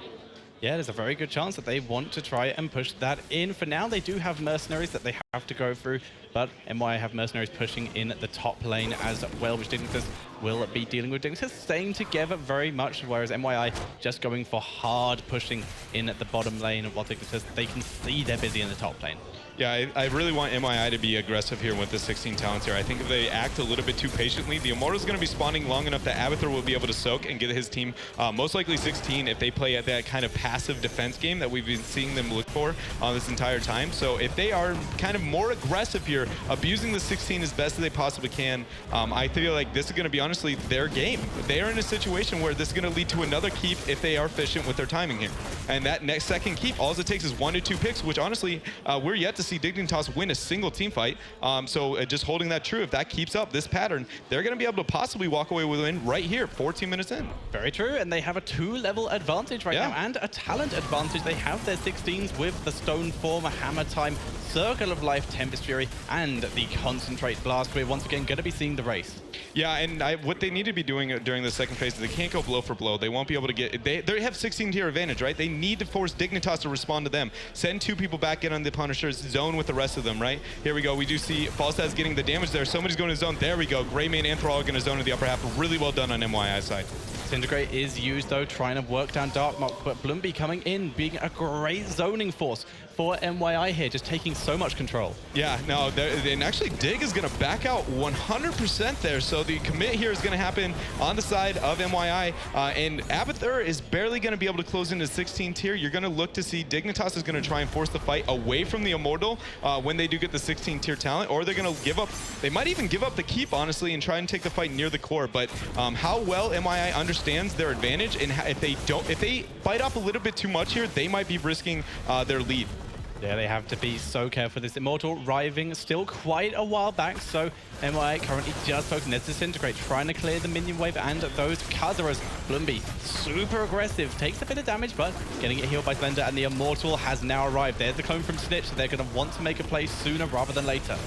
Yeah, there's a very good chance that they want to try and push that in. For now, they do have mercenaries that they have to go through, but mYi have mercenaries pushing in the top lane as well, which Dignitas will be dealing with. Dignitas staying together very much, whereas mYi just going for hard pushing in at the bottom lane, while Dignitas, they can see they're busy in the top lane. Yeah, I really want mYi to be aggressive here with the 16 talents here. I think if they act a little bit too patiently, the Immortal's going to be spawning long enough that Abathur will be able to soak and get his team most likely 16 if they play at that kind of passive defense game that we've been seeing them look for this entire time. So if they are kind of more aggressive here, abusing the 16 as best as they possibly can, I feel like this is going to be honestly their game. They are in a situation where this is going to lead to another keep if they are efficient with their timing here. And that next second keep, all it takes is 1 to 2 picks, which honestly, we're yet to see Dignitas win a single team fight. So just holding that true, if that keeps up this pattern, they're going to be able to possibly walk away with a win right here, 14 minutes in. Very true, and they have a 2-level advantage right now, and a talent advantage. They have their 16s with the Stone Form, Hammer Time, Circle of Life, Tempest Fury, and the Concentrate Blast. We're once again going to be seeing the race. Yeah, and what they need to be doing during the second phase is they can't go blow for blow. They won't be able to get... They have 16 tier advantage, right? They need to force Dignitas to respond to them. Send 2 people back in on the Punishers, zone with the rest of them, right? Here we go. We do see Falstad's getting the damage there. Somebody's going to zone. There we go. Greymane and Thrall are going to zone in the upper half. Really well done on mYi's side. Disintegrate is used, though, trying to work down Darkmock, but Bloomby coming in, being a great zoning force for mYi here, just taking so much control. Yeah, no, and actually Dig is going to back out 100% there, so the commit here is going to happen on the side of mYi, and Abathur is barely going to be able to close into 16 tier. You're going to look to see Dignitas is going to try and force the fight away from the Immortal when they do get the 16 tier talent, or they're going to give up, they might even give up the keep, honestly, and try and take the fight near the core, but how well mYi understands their advantage, and if they bite off a little bit too much here, they might be risking their lead. Yeah, they have to be so careful. This Immortal arriving still quite a while back, so mYi currently just focusing. There's Disintegrate, trying to clear the minion wave and those Kazaras. Bloomby, super aggressive, takes a bit of damage, but getting it healed by Slender, and the Immortal has now arrived. There's the clone from Snitch, so they're going to want to make a play sooner rather than later.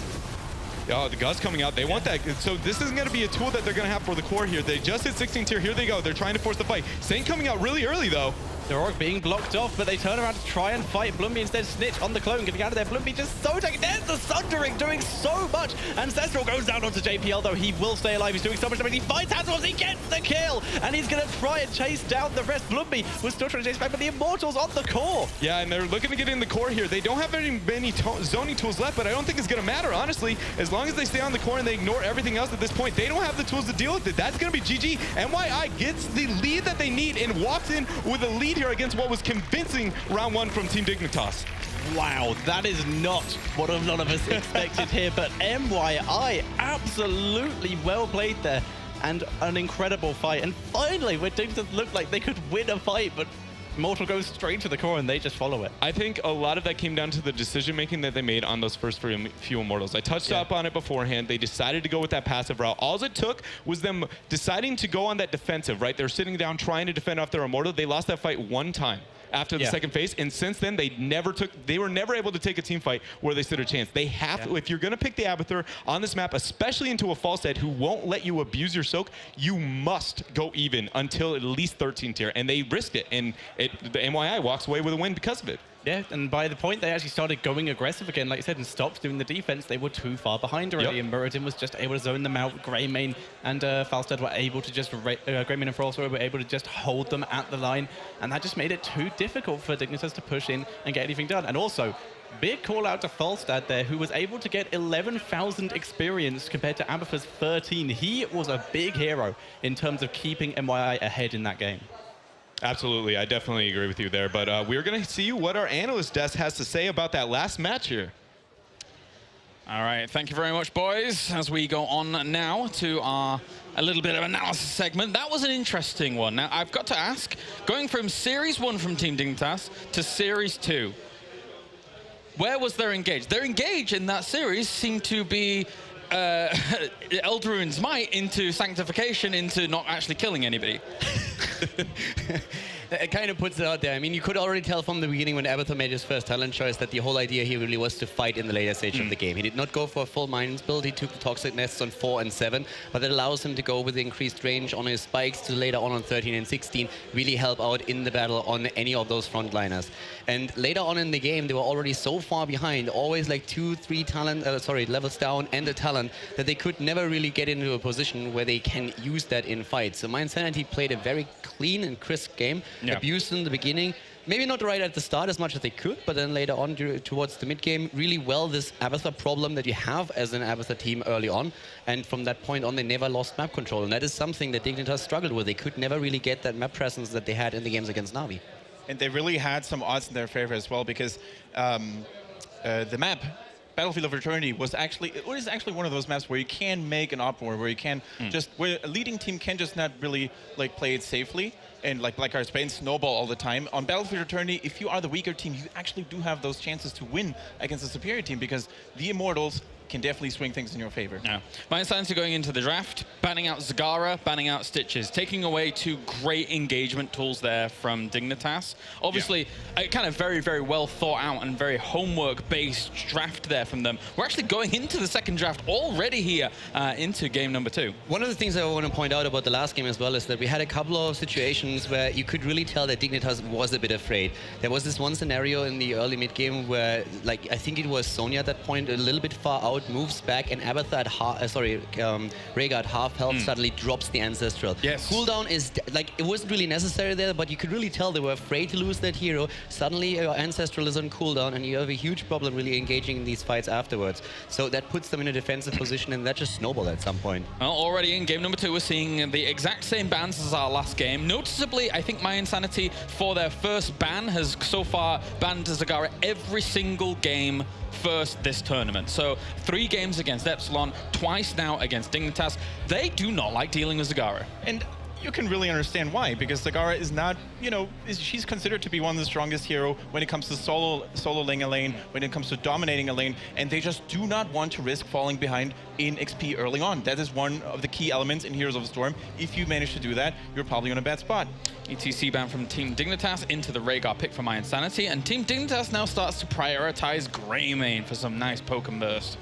Oh, the Gus coming out. They want that. So this isn't going to be a tool that they're going to have for the core here. They just hit 16 tier. Here they go. They're trying to force the fight. Saint coming out really early, though. The Rock being blocked off, but they turn around to try and fight. Blumby instead snitch on the clone, getting out of there. Blumby just so taken. There's the Sundering doing so much. Ancestral goes down onto JPL, though he will stay alive. He's doing so much damage. He finds Hazards, he gets the kill, and he's going to try and chase down the rest. Blumby was still trying to chase back, but the Immortals on the core. Yeah, and they're looking to get in the core here. They don't have very many zoning tools left, but I don't think it's going to matter, honestly. As long as they stay on the core and they ignore everything else at this point, they don't have the tools to deal with it. That's going to be GG. mYi gets the lead that they need and walks in with a lead here against what was convincing round 1 from Team Dignitas. Wow, that is not what a lot of us expected here, but mYi absolutely well played there and an incredible fight. And finally, where Dignitas looked like they could win a fight, but Immortal goes straight to the core and they just follow it. I think a lot of that came down to the decision-making that they made on those first few Immortals. I touched up on it beforehand. They decided to go with that passive route. All it took was them deciding to go on that defensive, right? They're sitting down trying to defend off their Immortal. They lost that fight one time after the second phase, and since then they were never able to take a team fight where they stood a chance. They have to, if you're going to pick the Abathur on this map, especially into a false head who won't let you abuse your soak, you must go even until at least 13 tier, and they risked it, and the mYi walks away with a win because of it. Yeah, and by the point they actually started going aggressive again, like I said, and stopped doing the defense, they were too far behind already, and Muradin was just able to zone them out. Greymane and Falstad were able to just, Greymane and Frostware were able to just hold them at the line, and that just made it too difficult for Dignitas to push in and get anything done. And also, big call out to Falstad there, who was able to get 11,000 experience compared to Abathur's 13. He was a big hero in terms of keeping mYi ahead in that game. Absolutely, I definitely agree with you there. But we're going to see what our analyst desk has to say about that last match here. All right, thank you very much, boys. As we go on now to our a little bit of analysis segment. That was an interesting one. Now, I've got to ask, going from Series 1 from Team Dignitas to Series 2, where was their engage? Their engage in that series seemed to be Eldrarune's might into sanctification into not actually killing anybody. It kind of puts it out there. I mean, you could already tell from the beginning when Abathur made his first talent choice that the whole idea here really was to fight in the later stage of the game. He did not go for a full Mines build. He took the Toxic Nests on 4 and 7, but that allows him to go with the increased range on his spikes to later on 13 and 16 really help out in the battle on any of those frontliners. And later on in the game, they were already so far behind, always like 2-3 talent, levels down and a talent, that they could never really get into a position where they can use that in fights. So mYi played a very clean and crisp game, abused in the beginning, maybe not right at the start as much as they could, but then later on towards the mid game, really well this Abathur problem that you have as an Abathur team early on, and from that point on they never lost map control, and that is something that Dignitas struggled with. They could never really get that map presence that they had in the games against Na'Vi. And they really had some odds in their favor as well, because the map Battlefield of Eternity is actually one of those maps where you can make an uproar, where you can where a leading team can just not really like play it safely and like our Spain snowball all the time. On Battlefield of Eternity, if you are the weaker team, you actually do have those chances to win against a superior team, because the Immortals can definitely swing things in your favor. Yeah. mYi going into the draft, banning out Zagara, banning out Stitches, taking away 2 great engagement tools there from Dignitas. Obviously, a kind of very, very well thought out and very homework-based draft there from them. We're actually going into the second draft already here into game number 2. One of the things I want to point out about the last game as well is that we had a couple of situations where you could really tell that Dignitas was a bit afraid. There was this one scenario in the early mid-game where, like, I think it was Sonya at that point, a little bit far out, moves back, and Abathur at Rhaegar at half health suddenly drops the Ancestral. Yes. Cooldown is, like, it wasn't really necessary there, but you could really tell they were afraid to lose that hero. Suddenly your Ancestral is on cooldown, and you have a huge problem really engaging in these fights afterwards. So that puts them in a defensive position, and that just snowballed at some point. Well, already in game number 2, we're seeing the exact same bans as our last game. Noticeably, I think mYi for their first ban has so far banned Zagara every single game first this tournament. So 3 games against Epsilon, twice now against Dignitas. They do not like dealing with Zagara. And you can really understand why, because Zagara is not, she's considered to be one of the strongest hero when it comes to soloing a lane, when it comes to dominating a lane, and they just do not want to risk falling behind in XP early on. That is one of the key elements in Heroes of the Storm. If you manage to do that, you're probably on a bad spot. ETC ban from Team Dignitas into the Rhaegar pick for mYi, and Team Dignitas now starts to prioritize Greymane for some nice poke and burst.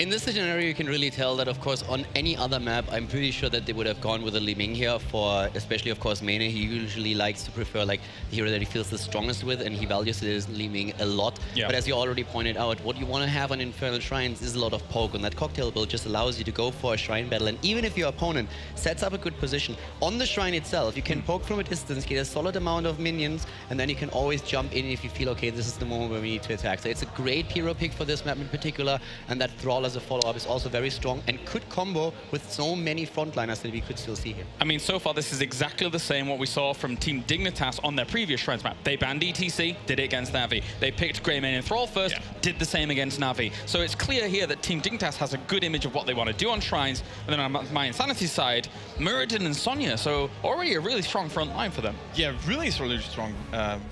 In this scenario, you can really tell that, of course, on any other map, I'm pretty sure that they would have gone with a Li Ming here for, especially, of course, mYi. He usually likes to prefer, like, the hero that he feels the strongest with, and he values his Li Ming a lot. Yeah. But as you already pointed out, what you want to have on Infernal Shrines is a lot of poke, and that cocktail build just allows you to go for a shrine battle, and even if your opponent sets up a good position on the shrine itself, you can poke from a distance, get a solid amount of minions, and then you can always jump in if you feel, okay, this is the moment where we need to attack. So it's a great hero pick for this map in particular, and that Thrall as a follow-up is also very strong and could combo with so many frontliners that we could still see here. I mean, so far this is exactly the same what we saw from Team Dignitas on their previous Shrines map. They banned ETC, did it against Navi. They picked Greymane and Thrall first, did the same against Navi. So it's clear here that Team Dignitas has a good image of what they want to do on Shrines. And then on mYi's side, Muradin and Sonya, so already a really strong front line for them. Yeah, really strong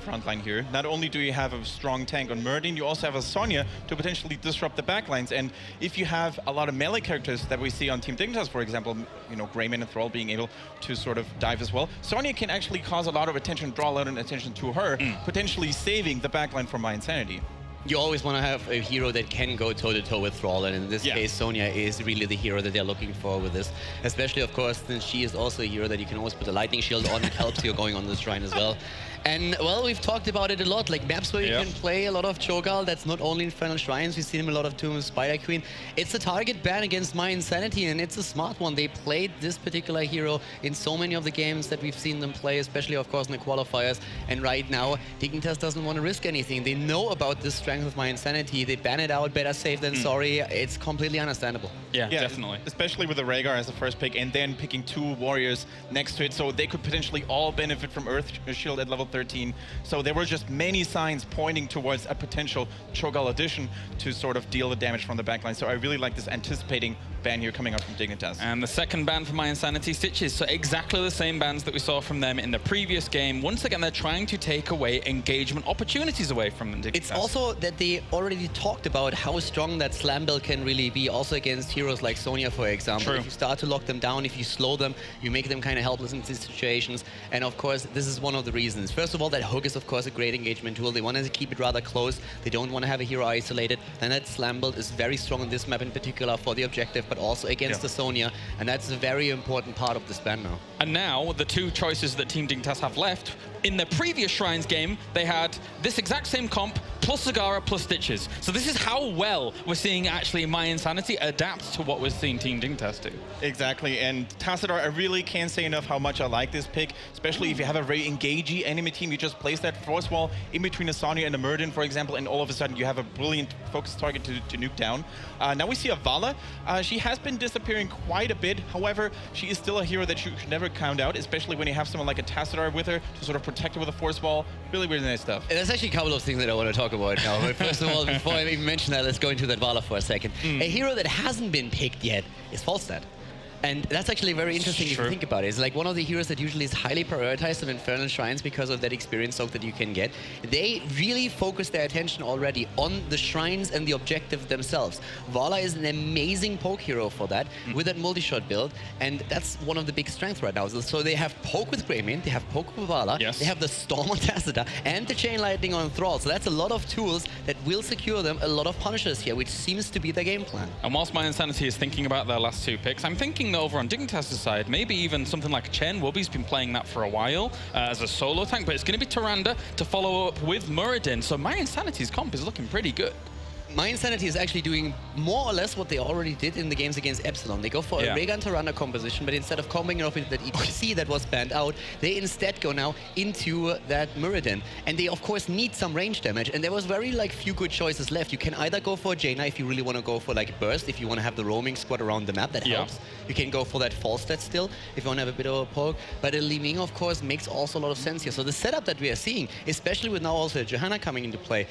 front line here. Not only do you have a strong tank on Muradin, you also have a Sonya to potentially disrupt the backlines. And if you have a lot of melee characters that we see on Team Dignitas, for example, you know, Greymane and Thrall being able to sort of dive as well, Sonya can actually cause a lot of attention, draw a lot of attention to her, potentially saving the backline from mYi. You always want to have a hero that can go toe-to-toe with Thrall, and in this case, Sonya is really the hero that they're looking for with this. Especially, of course, since she is also a hero that you can always put a lightning shield on. It helps you going on the shrine as well. And, well, we've talked about it a lot, like maps where you can play a lot of Cho'Gall. That's not only Infernal Shrines, we've seen him a lot of Tomb of Spider Queen. It's a target ban against mYi, and it's a smart one. They played this particular hero in so many of the games that we've seen them play, especially, of course, in the qualifiers. And right now, Dignitas doesn't want to risk anything. They know about this strength of mYi. They ban it out, better safe than sorry. It's completely understandable. Yeah, definitely. Especially with the Rhaegar as the first pick, and then picking 2 warriors next to it, so they could potentially all benefit from Earth Shield at level 13. So there were just many signs pointing towards a potential Cho'Gall addition to sort of deal the damage from the backline. So I really like this anticipating ban here coming out from Dignitas. And the second ban for mYi, Stitches. So exactly the same bans that we saw from them in the previous game. Once again, they're trying to take away engagement opportunities away from Dignitas. It's also that they already talked about how strong that slam build can really be, also against heroes like Sonya, for example. True. If you start to lock them down, if you slow them, you make them kind of helpless in these situations. And of course, this is one of the reasons. First of all, that hook is of course a great engagement tool. They want to keep it rather close. They don't want to have a hero isolated. And that slam build is very strong on this map in particular for the objective, but also against the Sonya. And that's a very important part of this ban now. And now, the 2 choices that Team Dignitas have left, in the previous Shrines game, they had this exact same comp, plus Zagara, plus Stitches. So this is how well we're seeing actually mYi adapt to what we're seeing Team Dignitas do. Exactly, and Tassadar, I really can't say enough how much I like this pick, especially if you have a very engagey enemy team. You just place that force wall in between a Sonya and a Muradin, for example, and all of a sudden you have a brilliant focus target to nuke down. Now we see a Vala. She has been disappearing quite a bit. However, she is still a hero that you should never count out, especially when you have someone like a Tassadar with her to sort of protect her with a force wall. Really, really nice stuff. There's actually a couple of things that I want to talk about now. But first of all, before I even mention that, let's go into that Vala for a second. A hero that hasn't been picked yet is Falstad. And that's actually very interesting if you think about it. It's like one of the heroes that usually is highly prioritized in Infernal Shrines because of that experience soak that you can get. They really focus their attention already on the shrines and the objective themselves. Vala is an amazing poke hero for that, with that multi-shot build, and that's one of the big strengths right now. So they have poke with Greymane, they have poke with Vala, they have the Storm on Tassadar, and the Chain Lightning on Thrall. So that's a lot of tools that will secure them a lot of punishers here, which seems to be their game plan. And whilst mYi is thinking about their last 2 picks, I'm thinking over on Dignitas' side, maybe even something like Chen. Wubby's been playing that for a while as a solo tank, but it's going to be Tyrande to follow up with Muradin. So mYi's comp is looking pretty good. mYi is actually doing more or less what they already did in the games against Epsilon. They go for a Rhaegar and Tyrande composition, but instead of comboing it off with that ETC that was banned out, they instead go now into that Muradin. And they, of course, need some range damage. And there was very, few good choices left. You can either go for Jaina if you really want to go for, a burst, if you want to have the roaming squad around the map, that helps. You can go for that Falstad still, if you want to have a bit of a poke. But a Li Ming, of course, makes also a lot of sense here. So the setup that we are seeing, especially with now also Johanna coming into play,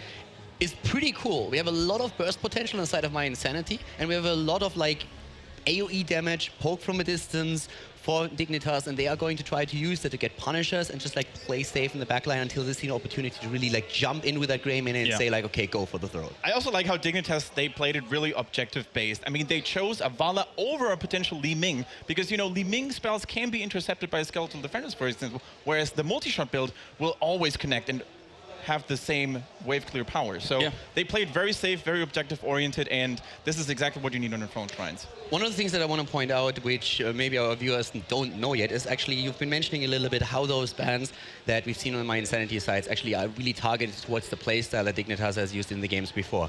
is pretty cool. We have a lot of burst potential inside of mYi, and we have a lot of AoE damage, poke from a distance for Dignitas, and they are going to try to use that to get punishers and just play safe in the backline until they see an opportunity to really jump in with that Greymane and say okay, go for the throw. I also like how Dignitas, they played it really objective based. I mean, they chose a Vala over a potential Li Ming because, Li Ming spells can be intercepted by skeletal defenders, for example, whereas the multi-shot build will always connect. And have the same wave clear power. So Yeah. they played very safe, very objective oriented, and this is exactly what you need on Infernal Shrines. One of the things that I want to point out, which maybe our viewers don't know yet, is actually you've been mentioning a little bit how those bans that we've seen on my Insanity sites actually are really targeted towards the playstyle that Dignitas has used in the games before.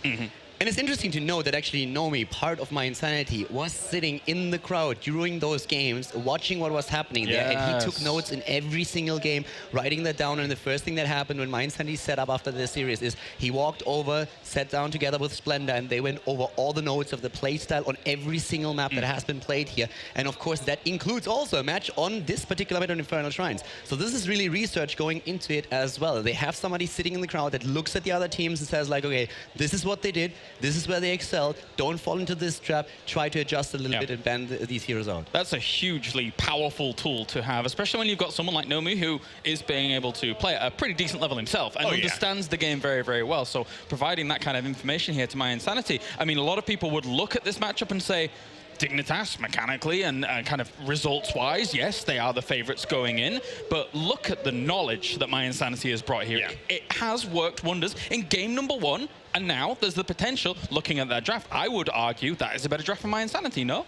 And it's interesting to know that actually Nomi, part of my Insanity, was sitting in the crowd during those games, watching what was happening there, and he took notes in every single game, writing that down. And the first thing that happened when my Insanity set up after the series is he walked over, sat down together with Splendor, and they went over all the notes of the playstyle on every single map that has been played here. And of course, that includes also a match on this particular map on Infernal Shrines. So this is really research going into it as well. They have somebody sitting in the crowd that looks at the other teams and says like, okay, this is what they did. This is where they excel. Don't fall into this trap. Try to adjust a little bit and ban these heroes out. That's a hugely powerful tool to have, especially when you've got someone like Nomi who is being able to play at a pretty decent level himself and understands the game very, very well. So providing that kind of information here to my Insanity, I mean, a lot of people would look at this matchup and say, Dignitas, mechanically and kind of results-wise, yes, they are the favorites going in, but look at the knowledge that my Insanity has brought here. It has worked wonders in game number 1, and now there's the potential, looking at that draft, I would argue that is a better draft for my Insanity, no?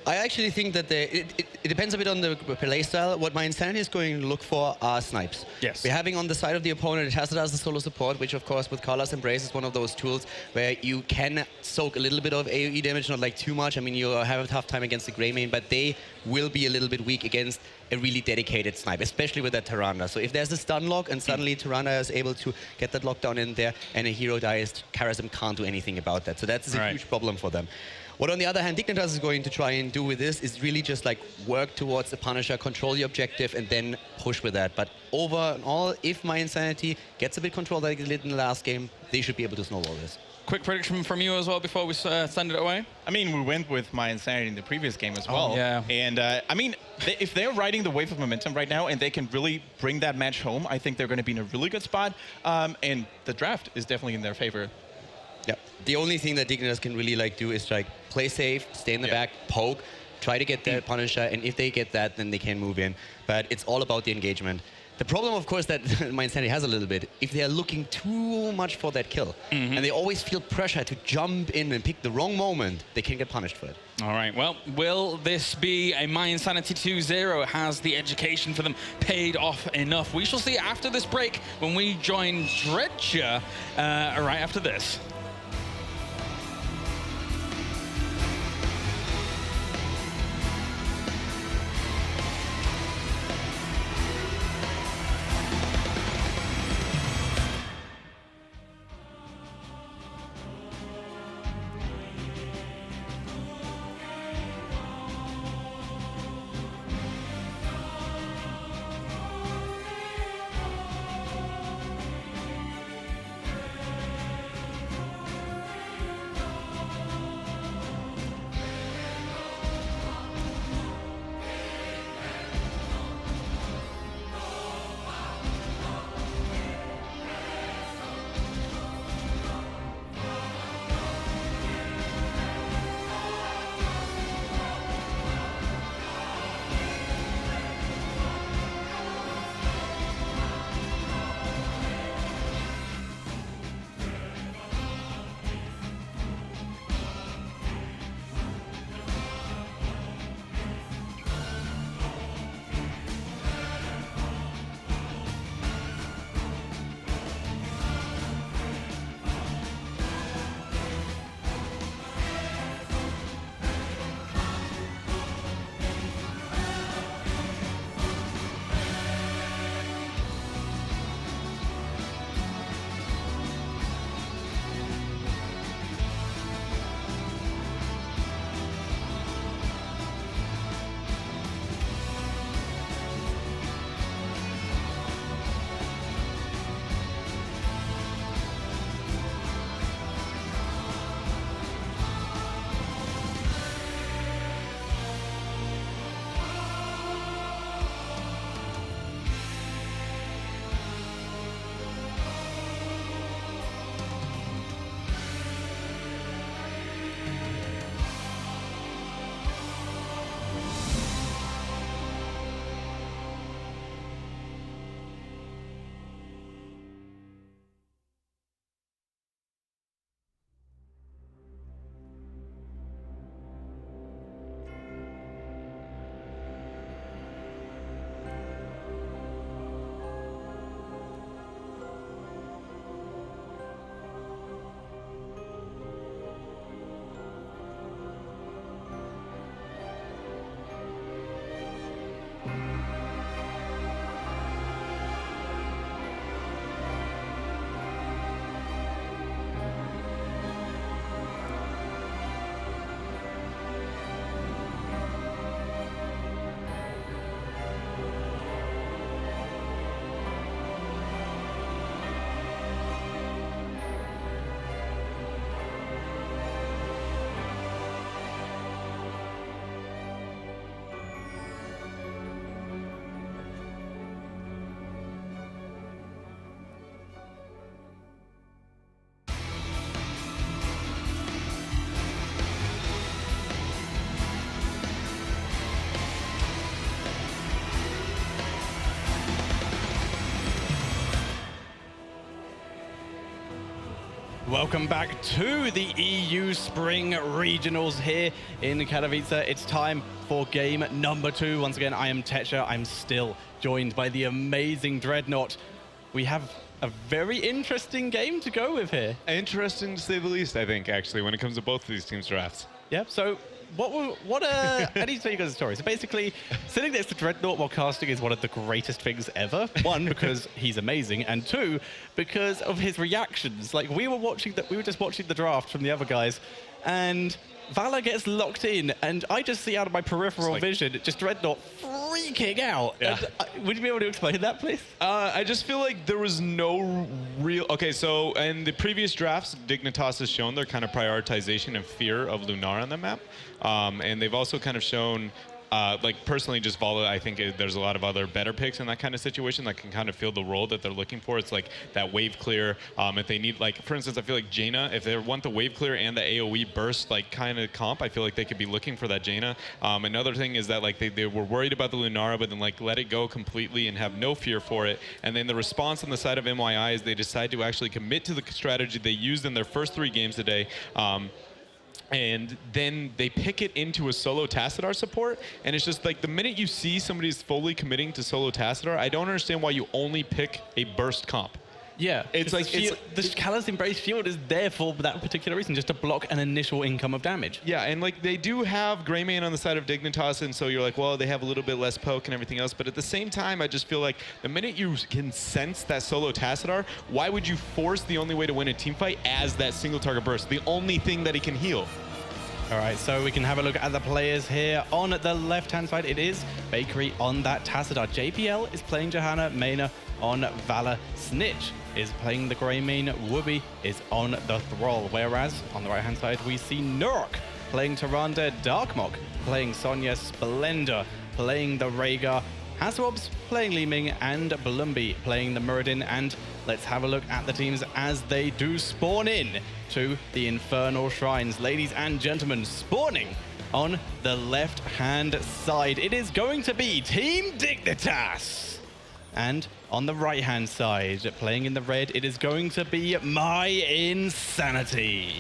I actually think that it depends a bit on the play style. What my Insanity is going to look for are snipes. Yes. We're having on the side of the opponent, it has it as a solo support, which of course with Carlos Embrace is one of those tools where you can soak a little bit of AoE damage, not like too much. I mean, you have a tough time against the Grey main, but they will be a little bit weak against a really dedicated snipe, especially with that Tyrande. So if there's a stun lock and suddenly Tyrande is able to get that lockdown in there and a hero dies, Karazim can't do anything about that. So that's a huge problem for them. What, on the other hand, Dignitas is going to try and do with this is really just like work towards the Punisher, control the objective, and then push with that. But overall, if my Insanity gets a bit controlled like it did in the last game, they should be able to snowball this. Quick prediction from you as well before we send it away. I mean, we went with my Insanity in the previous game as well. Yeah. And I mean, if they're riding the wave of momentum right now and they can really bring that match home, I think they're going to be in a really good spot. And the draft is definitely in their favor. Yeah. The only thing that Dignitas can really like do is like play safe, stay in the back, poke, try to get the Punisher, and if they get that, then they can move in. But it's all about the engagement. The problem, of course, that my Insanity has a little bit, if they are looking too much for that kill, and they always feel pressure to jump in and pick the wrong moment, they can get punished for it. All right, well, will this be a My Insanity 2-0? Has the education for them paid off enough? We shall see after this break when we join Dredger right after this. welcome back to the EU Spring Regionals here in Katowice. It's time for game number 2. Once again, I am Tetra. I'm still joined by the amazing Dreadnought. We have a very interesting game to go with here. Interesting to say the least, I think, actually, when it comes to both of these teams' drafts. Yep, so I need to tell you guys a story. So basically, sitting next to Dreadnought while casting is one of the greatest things ever. One, because he's amazing, and two, because of his reactions. Like, we were just watching the draft from the other guys, and Valor gets locked in, and I just see out of my peripheral vision just Dreadnought freaking out. Yeah. Would you be able to explain that, please? I just feel like there was no real... Okay, so in the previous drafts, Dignitas has shown their kind of prioritization and fear of Lunar on the map. And they've also kind of shown... like personally, just Vala, I think there's a lot of other better picks in that kind of situation that can kind of fill the role that they're looking for. It's like that wave clear. If they need, like, for instance, I feel like Jaina, if they want the wave clear and the AoE burst, like, kind of comp, I feel like they could be looking for that Jaina. Another thing is that, like, they were worried about the Lunara, but then, like, let it go completely and have no fear for it. And then the response on the side of mYi is they decide to actually commit to the strategy they used in their first 3 games today. And then they pick it into a solo Tassadar support, and it's just like the minute you see somebody's fully committing to solo Tassadar, I don't understand why you only pick a burst comp. Yeah, it's like the Callous Embrace shield is there for that particular reason, just to block an initial income of damage. Yeah, and like they do have Greymane on the side of Dignitas, and so you're like, well, they have a little bit less poke and everything else, but at the same time, I just feel like the minute you can sense that solo Tassadar, why would you force the only way to win a team fight as that single target burst, the only thing that he can heal? All right, so we can have a look at the players here. On the left-hand side, it is Bakery on that Tassadar. JPL is playing Johanna, Maina on Valor. Snitch is playing the Greymane. Wooby is on the Thrall. Whereas on the right-hand side, we see Nurok playing Tyrande, Darkmok playing Sonya, Splendor playing the Rhaegar, Haswobs playing Li Ming, and Blumby playing the Muradin. And let's have a look at the teams as they do spawn in to the Infernal Shrines. Ladies and gentlemen, spawning on the left-hand side, it is going to be Team Dignitas. And on the right-hand side, playing in the red, it is going to be mYinsanity.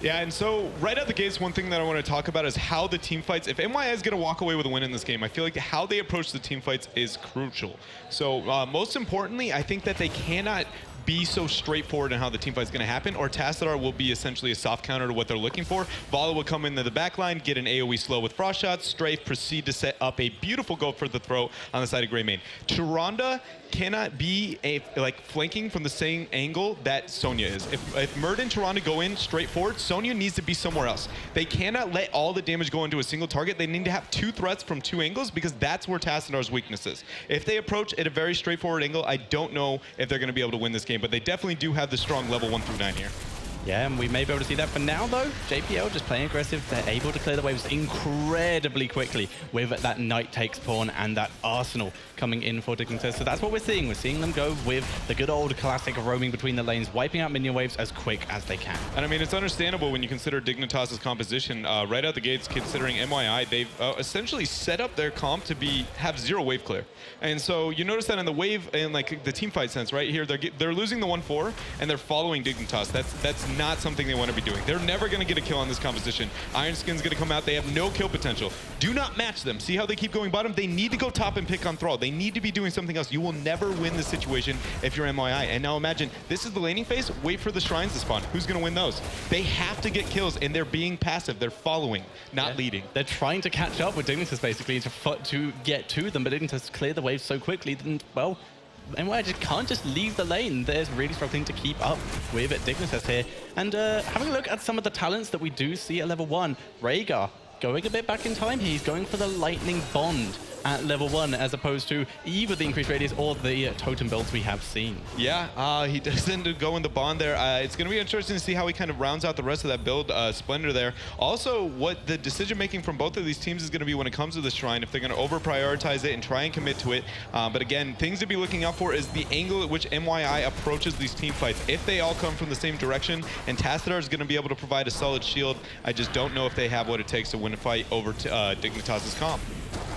Yeah, and so right out the gates, one thing that I want to talk about is how the team fights. If mYi is going to walk away with a win in this game, I feel like how they approach the team fights is crucial. So most importantly, I think that they cannot be so straightforward in how the team fight is going to happen, or Tassadar will be essentially a soft counter to what they're looking for. Vala will come into the back line, get an AoE slow with frost shots, strafe, proceed to set up a beautiful go for the throw on the side of Greymane. Tyrande cannot be flanking from the same angle that Sonya is. If Murd and Tyrande go in straight forward, Sonya needs to be somewhere else. They cannot let all the damage go into a single target. They need to have 2 threats from 2 angles, because that's where Tassadar's weakness is. If they approach at a very straightforward angle, I don't know if they're going to be able to win this game, but they definitely do have the strong level 1 through 9 here. Yeah, and we may be able to see that for now, though. JPL just playing aggressive. They're able to clear the waves incredibly quickly with that Knight takes pawn and that Arsenal coming in for Dignitas. So that's what we're seeing. We're seeing them go with the good old classic roaming between the lanes, wiping out minion waves as quick as they can. And I mean, it's understandable when you consider Dignitas' composition. Right out the gates, considering mYi, they've essentially set up their comp to have 0 wave clear. And so you notice that in the wave, in like the team fight sense, right here, they're losing the 1-4 and they're following Dignitas. That's not something they want to be doing. They're never going to get a kill on this composition. Iron Skin's going to come out. They have no kill potential. Do not match them. See how they keep going bottom? They need to go top and pick on Thrall. They need to be doing something else. You will never win this situation if you're mYi. And now imagine, this is the laning phase. Wait for the shrines to spawn. Who's going to win those? They have to get kills, and they're being passive. They're following, not leading. They're trying to catch up with Dignitas, basically, to get to them, but Dignitas clear the waves so quickly that, well, mYi just can't just leave the lane. They're really struggling to keep up with Dignitas here. And having a look at some of the talents that we do see at level 1, Rhaegar going a bit back in time. He's going for the Lightning Bond at level 1, as opposed to either the increased radius or the totem builds we have seen. Yeah, he doesn't go in the bond there. It's going to be interesting to see how he kind of rounds out the rest of that build, Splendor there. Also, what the decision-making from both of these teams is going to be when it comes to the Shrine, if they're going to over-prioritize it and try and commit to it. But again, things to be looking out for is the angle at which mYi approaches these team fights. If they all come from the same direction, and Tassadar is going to be able to provide a solid shield, I just don't know if they have what it takes to win a fight over Dignitas' comp.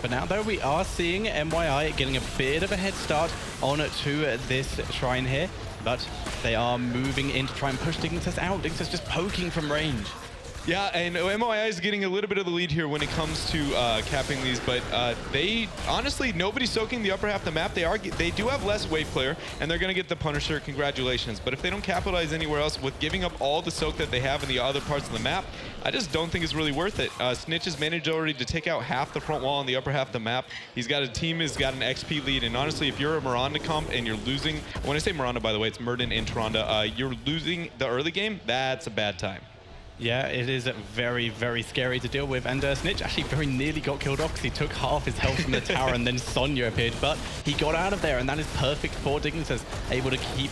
But now, though, we are seeing mYi getting a bit of a head start on to this Shrine here. but they are moving in to try and push Dignitas out. Dignitas just poking from range. Yeah, and mYi is getting a little bit of the lead here when it comes to capping these, but they honestly, nobody's soaking the upper half of the map. They do have less wave clear, and they're going to get the Punisher. Congratulations. But if they don't capitalize anywhere else with giving up all the soak that they have in the other parts of the map, I just don't think it's really worth it. Snitch has managed already to take out half the front wall on the upper half of the map. He's got a team, has got an XP lead, and honestly, if you're a Miranda comp and you're losing, when I say Miranda, by the way, it's Murden and Tyrande, you're losing the early game, that's a bad time. Yeah, it is very, very scary to deal with. And Snitch actually very nearly got killed off because he took half his health from the tower and then Sonya appeared. But he got out of there, and that is perfect for Dignitas. Able to keep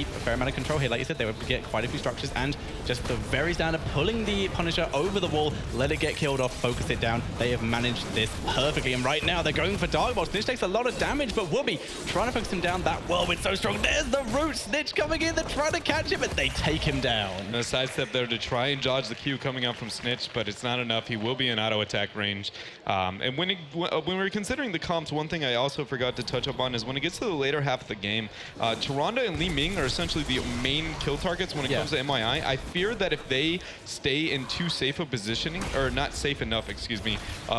a fair amount of control here. Like you said, they were able to get quite a few structures, and just the very standard pulling the Punisher over the wall, let it get killed off, focus it down. They have managed this perfectly. And right now, they're going for Dark Bolt. Snitch takes a lot of damage, but Whoopi trying to focus him down. That whirlwind so strong. There's the root. Snitch coming in. They're trying to catch him, but they take him down. And a sidestep there to try and dodge the Q coming out from Snitch, but it's not enough. He will be in auto attack range. And when we're considering the comps, one thing I also forgot to touch up on is when it gets to the later half of the game, Tyrande and Li Ming are essentially the main kill targets when it comes to mYi. I fear that if they stay in too safe a positioning, or not safe enough, excuse me,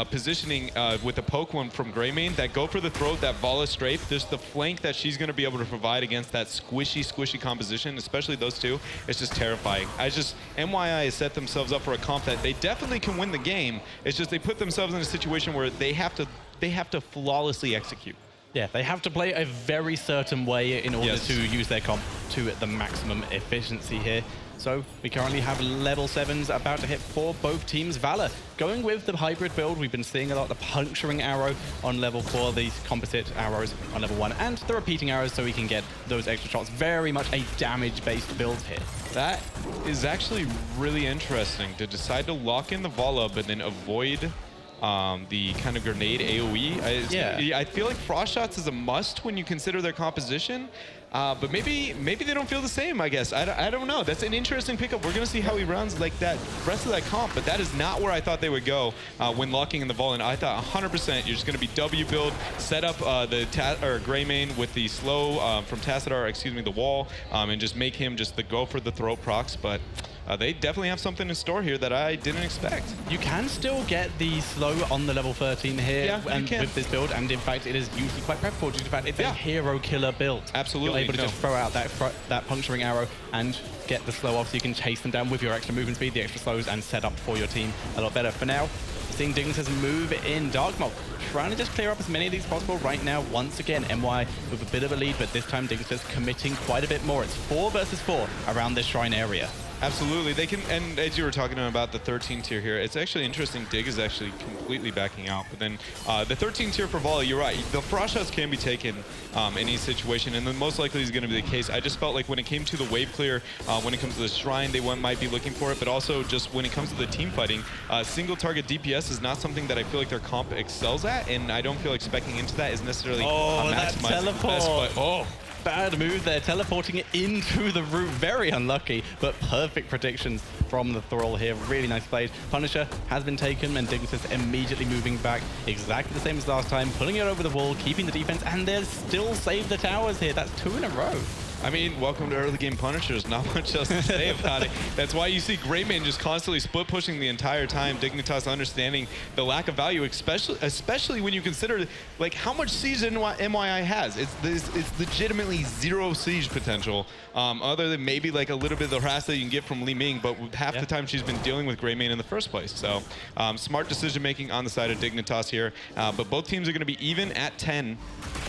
positioning with a poke one from Greymane, that go for the throat, that Vala strafe, there's the flank that she's going to be able to provide against that squishy composition, especially those two. It's just terrifying. mYi has set themselves up for a comp that they definitely can win the game. It's just they put themselves in a situation where they have to flawlessly execute. Yeah, they have to play a very certain way in order to use their comp to the maximum efficiency here. So we currently have level 7s about to hit for both teams. Valor going with the hybrid build. We've been seeing a lot of the puncturing arrow on level 4, these composite arrows on level 1, and the repeating arrows so we can get those extra shots. Very much a damage-based build here. That is actually really interesting, to decide to lock in the Vala but then avoid the kind of grenade AoE. I feel like Frost Shots is a must when you consider their composition. But maybe they don't feel the same, I guess. I don't know. That's an interesting pickup. We're going to see how he runs like that rest of that comp, but that is not where I thought they would go when locking in the Vol. And I thought 100% you're just going to be W build, set up the Greymane with the slow from Tassadar, excuse me, the wall, and just make him just go for the throat procs. But they definitely have something in store here that I didn't expect. You can still get the slow on the level 13 here with this build, and in fact, it is usually quite preferable due to the fact it's a hero killer build. Absolutely. You're able to just throw out that puncturing arrow and get the slow off so you can chase them down with your extra movement speed, the extra slows, and set up for your team a lot better. For now, seeing Dignitas move in Dark Mode, trying to just clear up as many of these as possible right now. Once again, mYi with a bit of a lead, but this time Dignitas committing quite a bit more. It's 4 versus 4 around this shrine area. Absolutely. They can, and as you were talking about the 13 tier here, it's actually interesting. Dig is actually completely backing out. But then the 13 tier for Volley, you're right. The frost shots can be taken in any situation, and then most likely is going to be the case. I just felt like when it came to the wave clear, when it comes to the shrine, they might be looking for it, but also just when it comes to the team fighting, single target DPS is not something that I feel like their comp excels at, and I don't feel like speccing into that is necessarily maximizing the best, but bad move there, teleporting it into the root. Very unlucky, but perfect predictions from the Thrall here. Really nice plays. Punisher has been taken, and Dignitas immediately moving back. Exactly the same as last time, pulling it over the wall, keeping the defense, and they'll still save the towers here. That's 2 in a row. I mean, welcome to early game Punishers. Not much else to say about it. That's why you see Greymane just constantly split pushing the entire time. Dignitas understanding the lack of value, especially when you consider like how much siege mYi has. It's legitimately 0 siege potential, other than maybe like a little bit of the harass that you can get from Li Ming, but half the time she's been dealing with Greymane in the first place. So smart decision making on the side of Dignitas here. But both teams are going to be even at 10,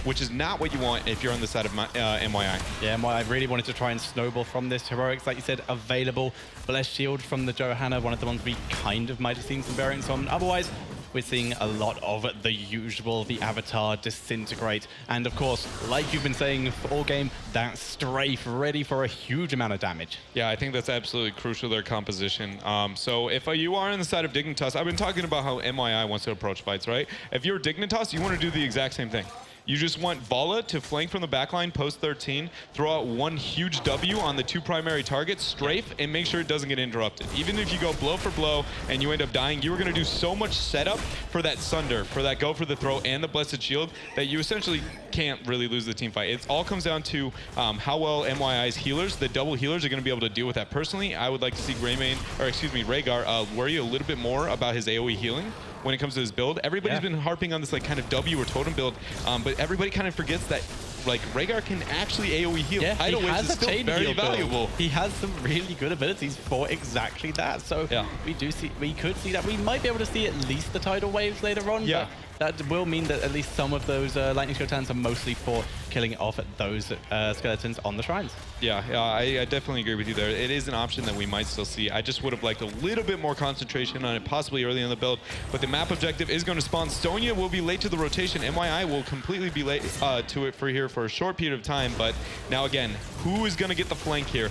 which is not what you want if you're on the side of mYi. Yeah, I really wanted to try and snowball from this. Heroics, like you said, available. Blessed Shield from the Johanna, one of the ones we kind of might have seen some variants on. Otherwise, we're seeing a lot of the usual, the Avatar, Disintegrate, and of course, like you've been saying all game, that Strafe ready for a huge amount of damage. Yeah, I think that's absolutely crucial to their composition. So if you are on the side of Dignitas, I've been talking about how mYi wants to approach fights, right? If you're Dignitas, you want to do the exact same thing. You just want Vala to flank from the backline post 13, throw out one huge W on the 2 primary targets, strafe, and make sure it doesn't get interrupted. Even if you go blow for blow and you end up dying, you are going to do so much setup for that Sunder, for that go for the throw and the Blessed Shield that you essentially can't really lose the team fight. It all comes down to how well mYi's healers, the double healers, are going to be able to deal with that. Personally, I would like to see Rehgar worry a little bit more about his AoE healing when it comes to his build. Everybody's been harping on this like kind of W or totem build, but everybody kind of forgets that like Rehgar can actually AoE heal. Yeah, Tidal Waves is still very valuable. He has some really good abilities for exactly that. So we could see that. We might be able to see at least the Tidal Waves later on. Yeah. But that will mean that at least some of those lightning skeletons are mostly for killing off those skeletons on the shrines. Yeah, I definitely agree with you there. It is an option that we might still see. I just would have liked a little bit more concentration on it, possibly early in the build. But the map objective is going to spawn. Sonya will be late to the rotation. mYi will completely be late to it for a short period of time. But now again, who is going to get the flank here?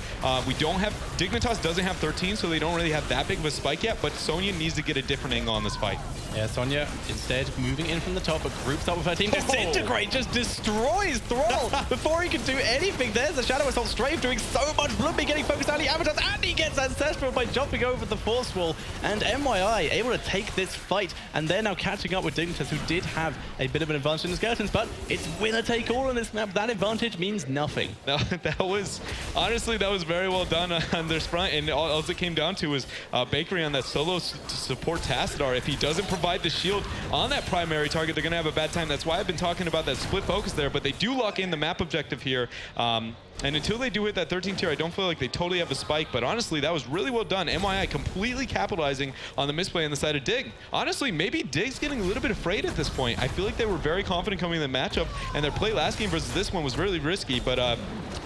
We don't have, Dignitas doesn't have 13, so they don't really have that big of a spike yet. But Sonya needs to get a different angle on this fight. Yeah, Sonya instead moving in from the top, but groups up with her team. Disintegrate just destroys Thrall before he can do anything. There's a Shadow Assault Strafe doing so much. Bloodby getting focused on the avatars, and he gets ancestral by jumping over the force wall. And mYi able to take this fight, and they're now catching up with Dignitas, who did have a bit of an advantage in the skeletons, but it's winner take all on this map. That advantage means nothing. No, that was, honestly, that was very well done on their sprint, and all it came down to was Bakery on that solo support Tassadar. If he doesn't provide the shield on that primary target, they're going to have a bad time. That's why I've been talking about that split focus there, but they do lock in the map objective here. And until they do hit that 13 tier, I don't feel like they totally have a spike, but honestly, that was really well done. mYi completely capitalizing on the misplay on the side of Dig. Honestly, maybe Dig's getting a little bit afraid at this point. I feel like they were very confident coming in the matchup, and their play last game versus this one was really risky, but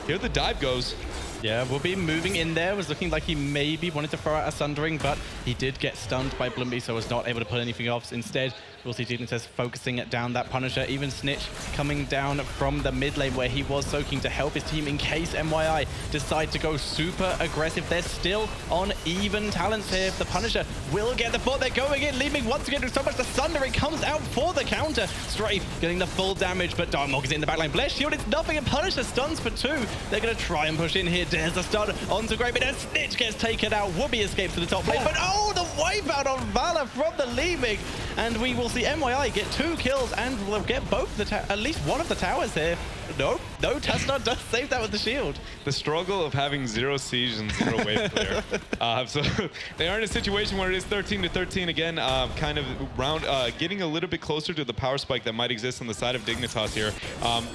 here the dive goes. Yeah, Whoopi moving in there, was looking like he maybe wanted to throw out a Sundering, but he did get stunned by Blumby, so was not able to pull anything off. Instead, we'll see Dignitas focusing down that Punisher. Even Snitch coming down from the mid lane where he was soaking to help his team in case mYi decide to go super aggressive. They're still on even talents here. The Punisher will get the fort. They're going in, leaving once again with so much. The Sundering comes out for the counter. Strafe getting the full damage, but Darmok is in the backline. Bless Shield, it's nothing, and Punisher stuns for 2. They're going to try and push in here. There's a stun onto Great, and Snitch gets taken out. Whoopi escapes to the top lane, but the wipeout on Vala from the leaving. And we will see mYi get 2 kills and will get both at least one of the towers here. No, Tassadar does save that with the shield. The struggle of having 0 siege and 0 wave clear. So they are in a situation where it is 13-13 again, kind of getting a little bit closer to the power spike that might exist on the side of Dignitas here.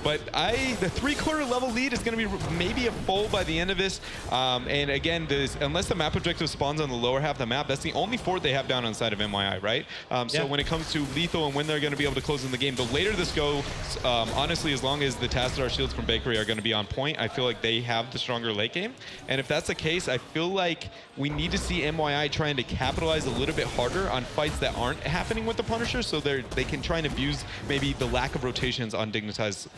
But the 3/4 level lead is going to be maybe a full by the end of this. And again, unless the map objective spawns on the lower half of the map, that's the only fort they have down on the side of mYi, right? So when it comes to lethal and when they're going to be able to close in the game, the later this goes, honestly, as long as the Tassadar shields from Bakery are going to be on point, I feel like they have the stronger late game. And if that's the case, I feel like we need to see mYi trying to capitalize a little bit harder on fights that aren't happening with the Punisher, so they can try and abuse maybe the lack of rotations on Dignitas's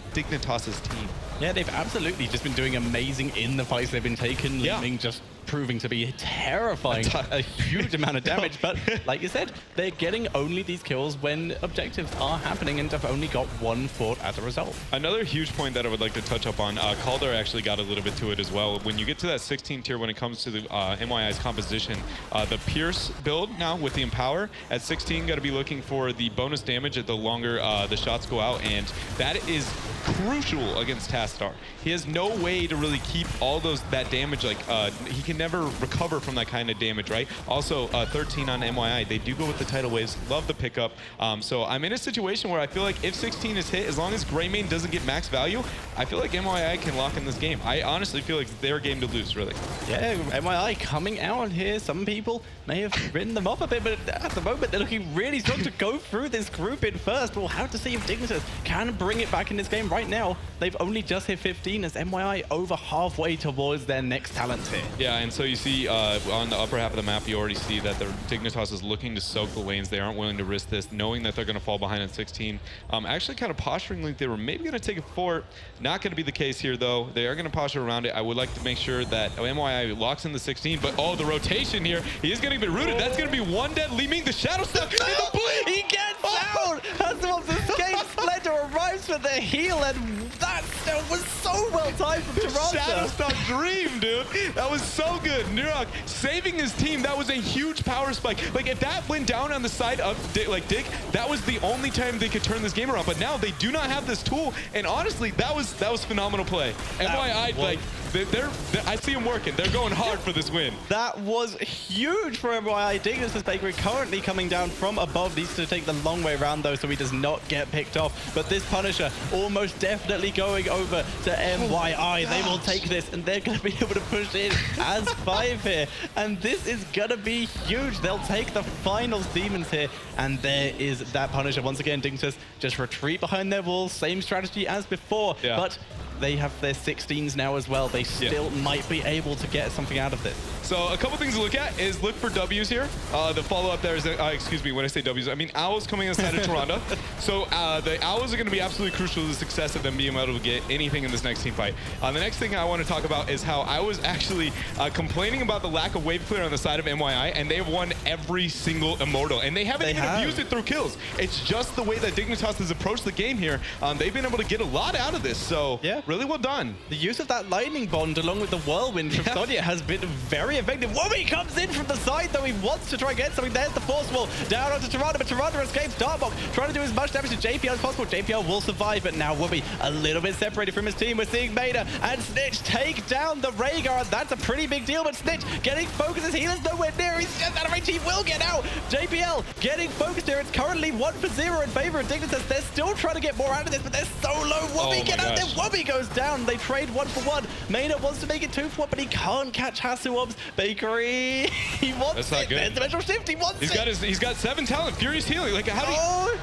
team. Yeah, they've absolutely just been doing amazing in the fights they've been taking, leaving just proving to be terrifying, a huge amount of damage. But like you said, they're getting only these kills when objectives are happening, and have only got 1 fort as a result. Another huge point that I would like to touch up on, Calder actually got a little bit to it as well. When you get to that 16 tier, when it comes to the mYi's composition, the Pierce build now with the Empower at 16, got to be looking for the bonus damage at the longer the shots go out, and that is crucial against Tassadar. He has no way to really keep all that damage. Like he can never recover from that kind of damage, right? Also, 13 on mYi. They do go with the tidal waves. Love the pickup. So I'm in a situation where I feel like if 16 is hit, as long as Greymane doesn't get max value, I feel like mYi can lock in this game. I honestly feel like it's their game to lose, really. Yeah, mYi coming out here. Some people may have written them off a bit, but at the moment they're looking really strong to go through this group in first. We'll have to see if Dignitas can bring it back in this game. Right now, they've only just hit 15 as mYi over halfway towards their next talent here. Yeah, and so you see on the upper half of the map, you already see that the Dignitas is looking to soak the lanes. They aren't willing to risk this, knowing that they're going to fall behind at 16. Actually kind of posturing like they were maybe going to take a fort. Not going to be the case here, though. They are going to posture around it. I would like to make sure that mYi locks in the 16, but the rotation here, he is going to get rooted. That's going to be 1 dead, leaving the Shadow Step in the blink. He gets out! Hasselhoff's escape. Splendor arrives for the heal, and that was so well timed from Toronto. Shadowstock dream, dude. That was so good. Nurok saving his team. That was a huge power spike. Like, if that went down on the side of Dig, that was the only time they could turn this game around. But now they do not have this tool. And honestly, that was phenomenal play. mYi, like, I see them working. They're going hard for this win. That was huge for mYi. Dignitas Bakery currently coming down from above. Needs to take the long way around, though, so he does not get picked off. But this Punisher almost definitely going over to mYi. They will take this, and they're going to be able to push in as 5 here. And this is going to be huge. They'll take the finals demons here. And there is that Punisher. Once again, Dignitas just retreat behind their walls. Same strategy as before. Yeah. But they have their 16s now as well. They still might be able to get something out of this. So a couple things to look at is look for W's here. The follow-up there is, excuse me, when I say W's, I mean Owls coming inside of Toronto. So the Owls are going to be absolutely crucial to the success of them being able to get anything in this next team fight. The next thing I want to talk about is how I was actually complaining about the lack of wave clear on the side of mYi, and they've won every single Immortal, and they haven't even abused it through kills. It's just the way that Dignitas has approached the game here. They've been able to get a lot out of this, so really well done. The use of that lightning bond along with the whirlwind from Sonya has been very effective. wObi comes in from the side, though. He wants to try and get something. There's the force wall down onto Toronto, but Toronto escapes. Dartbox trying to do as much damage to JPL as possible. JPL will survive, but now wObi a little bit separated from his team. We're seeing Maida and Snitch take down the Rhaegar. That's a pretty big deal, but Snitch getting focused. His healer's nowhere near. He's just out of range. He will get out. JPL getting focused here. It's currently 1-0 in favor of Dignitas. They're still trying to get more out of this, but they're so low. wObi, get out there. wObi goes down. They trade 1-for-1. Maida wants to make it 2-for-1, but he can't catch Hasselhoff's Bakery. He wants That's not it. good. There's the Metro Shift. He wants it. He's got 7 talent. Furious healing. Like, how do you...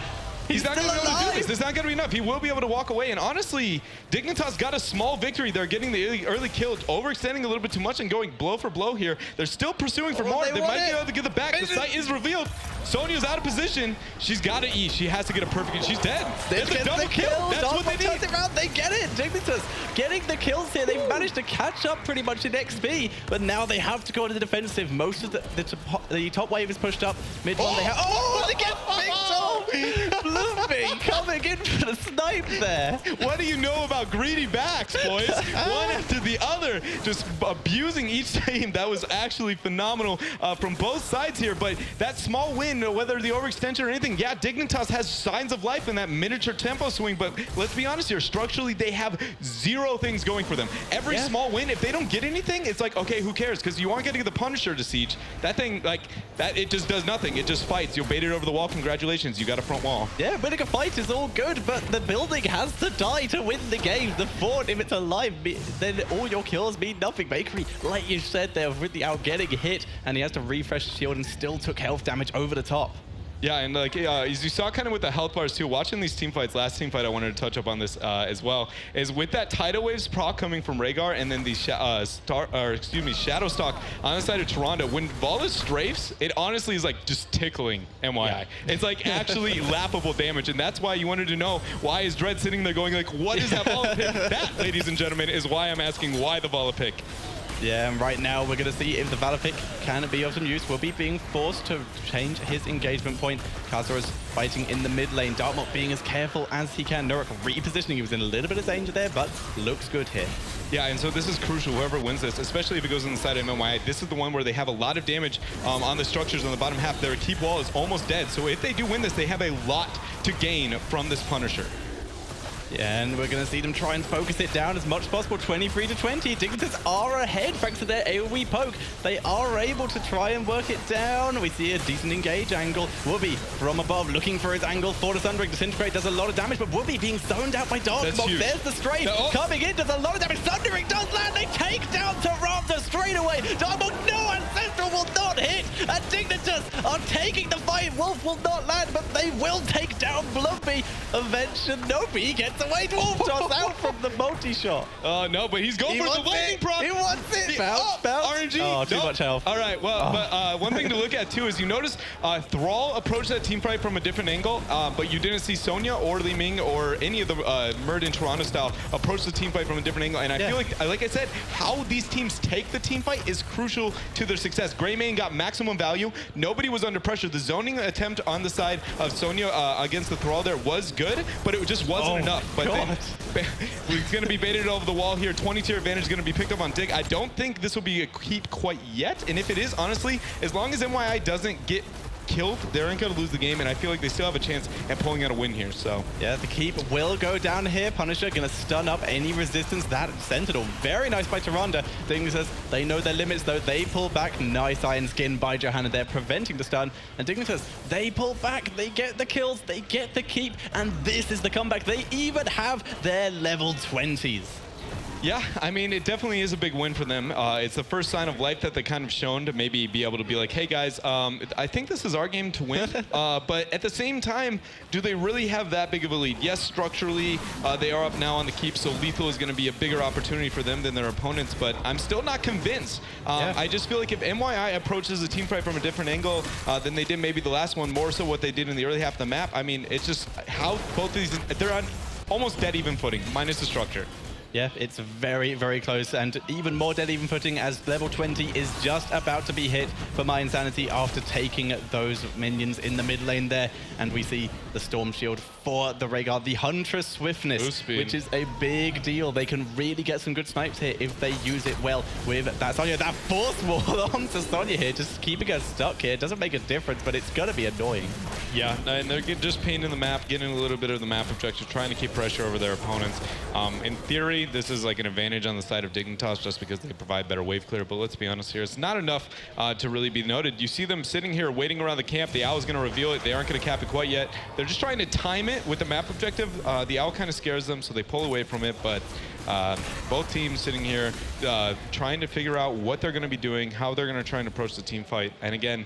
He's not going to be able to do this. This is not going to be enough. He will be able to walk away. And honestly, Dignitas got a small victory. They're getting the early kill, overextending a little bit too much and going blow for blow here. They're still pursuing for more. They might be able to get the back. The site is revealed. Sonya's out of position. She's got to eat. She has to get a perfect. She's dead. There's a double kill. That's what they need. They get it. Dignitas getting the kills here. They've managed to catch up pretty much in XP, but now they have to go into the defensive. Most of the top wave is pushed up. Mid one they have. Oh, they get picked off. Blueberry coming in for the snipe there. What do you know about greedy backs, boys? One after the other, just abusing each team. That was actually phenomenal from both sides here. But that small win, whether the overextension or anything, yeah, Dignitas has signs of life in that miniature tempo swing. But let's be honest here, structurally, they have 0 things going for them. Every small win, if they don't get anything, it's like, okay, who cares? Because you aren't getting the Punisher to siege. That thing, like, that, it just does nothing. It just fights. You'll bait it over the wall. Congratulations, you got a front wall. Yeah, winning a fight is all good, but the building has to die to win the game. The fort, if it's alive, then all your kills mean nothing. Bakery, like you said, they're really out getting hit, and he has to refresh the shield and still took health damage over the top. Yeah, and like as you saw kind of with the health bars too, watching these team fights, last team fight I wanted to touch up on this as well, is with that Tidal Waves proc coming from Rhaegar and then the Shadowstock on the side of Toronto, when Valis strafes, it honestly is like just tickling mYi. Yeah. It's like actually laughable damage, and that's why you wanted to know why is Dread sitting there going like, what is that Vala pick? That, ladies and gentlemen, is why I'm asking why the Vala pick. Yeah, and right now we're going to see if the Valor pick can be of some use. We'll be being forced to change his engagement point. Kazuha's fighting in the mid lane. Dartmouth being as careful as he can. Nurok repositioning. He was in a little bit of danger there, but looks good here. Yeah, and so this is crucial. Whoever wins this, especially if it goes on the side of mYi, this is the one where they have a lot of damage on the structures on the bottom half. Their keep wall is almost dead. So if they do win this, they have a lot to gain from this Punisher. Yeah, and we're going to see them try and focus it down as much as possible. 23-20. Dignitas are ahead thanks to their AoE poke. They are able to try and work it down. We see a decent engage angle. wObi from above looking for his angle for the Sundering. Disintegrate does a lot of damage, but wObi being zoned out by Darkbox. There's the strafe. Coming in does a lot of damage. Sundering does land. They take down Toronto straight away. Darkbox, no, Ancestral will not hit. And Dignitas are taking the fight. Wolf will not land, but they will take down Blumpy. Eventually, Nopi gets away. Wolf toss out from the multi-shot. Oh, no, but he's going for the lightning proc. He wants it. Bounce. RNG. Oh, too much health. All right, well, but one thing to look at, too, is you notice Thrall approached that team fight from a different angle, but you didn't see Sonya or Li Ming or any of the Murd in Toronto style approach the team fight from a different angle. And I feel like I said, how these teams take the team fight is crucial to their success. Dignitas, Greymane got maximum value. Nobody was under pressure. The zoning attempt on the side of Sonya against the Thrall there was good, but it just wasn't enough. But then we're going to be baited over the wall here. 20-tier advantage is going to be picked up on Dig. I don't think this will be a keep quite yet, and if it is, honestly, as long as mYi doesn't get killed, they're going to lose the game, and I feel like they still have a chance at pulling out a win here. So yeah, the keep will go down here. Punisher going to stun up any resistance. That Sentinel, very nice by Tyrande. Dignitas, they know their limits though. They pull back. Nice Iron Skin by Johanna there, preventing the stun. And Dignitas, they pull back. They get the kills. They get the keep. And this is the comeback. They even have their level 20s. yeah, I mean, it definitely is a big win for them. It's the first sign of life that they kind of shown to maybe be able to be like, hey guys, I think this is our game to win. But at the same time, do they really have that big of a lead? Yes, structurally, they are up now on the keep, so lethal is going to be a bigger opportunity for them than their opponents, but I'm still not convinced. I just feel like if mYi approaches the team fight from a different angle than they did maybe the last one, more so what they did in the early half of the map, I mean, it's just how both of these, they're on almost dead even footing, minus the structure. Yeah, it's very, very close, and even more dead even footing as level 20 is just about to be hit for mYinsanity after taking those minions in the mid lane there. And we see the Storm Shield for the Rhaegar, the Huntress Swiftness, which is a big deal. They can really get some good snipes here if they use it well with that Sonya. That Force Wall onto Sonya here, just keeping her stuck here. It doesn't make a difference, but it's going to be annoying. Yeah, and they're just painting the map, getting a little bit of the map objective, trying to keep pressure over their opponents. In theory, this is like an advantage on the side of Dignitas just because they provide better wave clear, but let's be honest here, it's not enough to really be noted. You see them sitting here waiting around the camp. The Owl is going to reveal it. They aren't going to cap it quite yet. They're just trying to time it with the map objective. The Owl kind of scares them, so they pull away from it, but both teams sitting here trying to figure out what they're going to be doing, how they're going to try and approach the team fight. And again,